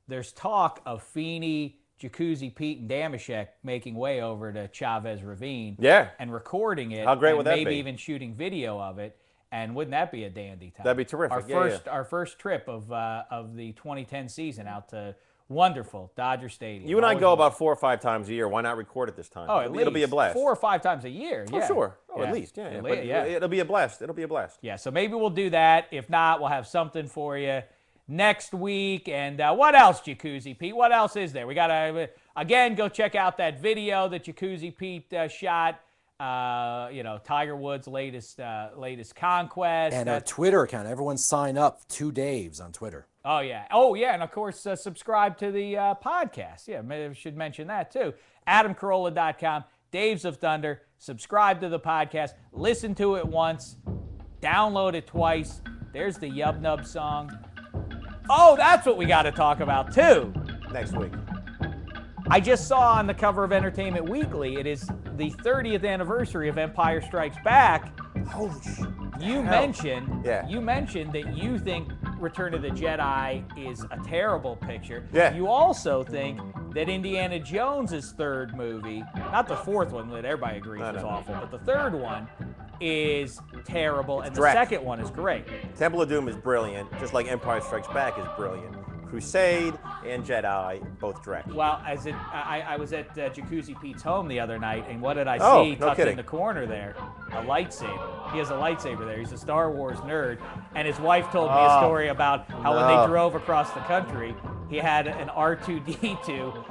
there's talk of Feeney, Jacuzzi Pete, and Damashek making way over to Chavez Ravine and recording it. How great and would that maybe be? even shooting video of it. And wouldn't that be a dandy time? That'd be terrific. Our first trip of the 2010 season out to wonderful Dodger Stadium. You and I Always go wonderful. about 4 or 5 times a year. Why not record it this time? Oh, at least. It'll be a blast. 4 or 5 times a year. Oh, Yeah. sure. Oh, Yeah. at least. Yeah. At But least, yeah. It'll be a blast. It'll be a blast. Yeah, so maybe we'll do that. If not, we'll have something for you next week. And what else, Jacuzzi Pete? What else is there? We got to, again, go check out that video that Jacuzzi Pete shot. Tiger Woods' latest conquest. And our Twitter account. Everyone sign up. 2 Daves on Twitter. Oh, yeah. And of course, subscribe to the podcast. Yeah, maybe I should mention that, too. AdamCarolla.com, Daves of Thunder. Subscribe to the podcast. Listen to it once. Download it twice. There's the Yub Nub song. Oh, that's what we got to talk about too. Next week. I just saw on the cover of Entertainment Weekly, it is the 30th anniversary of Empire Strikes Back. Holy shit. You mentioned Yeah. that you think Return of the Jedi is a terrible picture. Yeah. You also think that Indiana Jones's third movie, not the fourth one that everybody agrees is awful, but the third one is terrible, and the Drax. second one is great. Temple of Doom is brilliant, just like Empire Strikes Back is brilliant. Crusade and Jedi, both Drax. Well, I was at Jacuzzi Pete's home the other night, and what did I Oh, see no tucked kidding. in the corner there? A lightsaber. He has a lightsaber there. He's a Star Wars nerd, and his wife told me a story about how when they drove across the country, he had an R2D2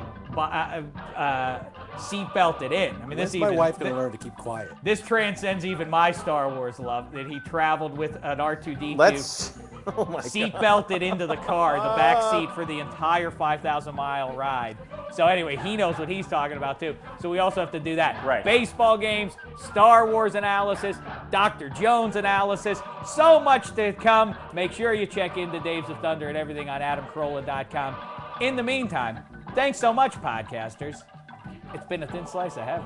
seat belted in. I mean, When's this my even wife going to learn to keep quiet? this transcends even my Star Wars love. That he traveled with an R2D2. Let's. Oh my Seat God. belted into the car, the back seat for the entire 5,000-mile ride. So anyway, he knows what he's talking about too. So we also have to do that. Right. Baseball games, Star Wars analysis, Dr. Jones analysis, so much to come. Make sure you check into Daves of Thunder and everything on AdamCarolla.com. In the meantime, thanks so much, podcasters. It's been a thin slice of heaven.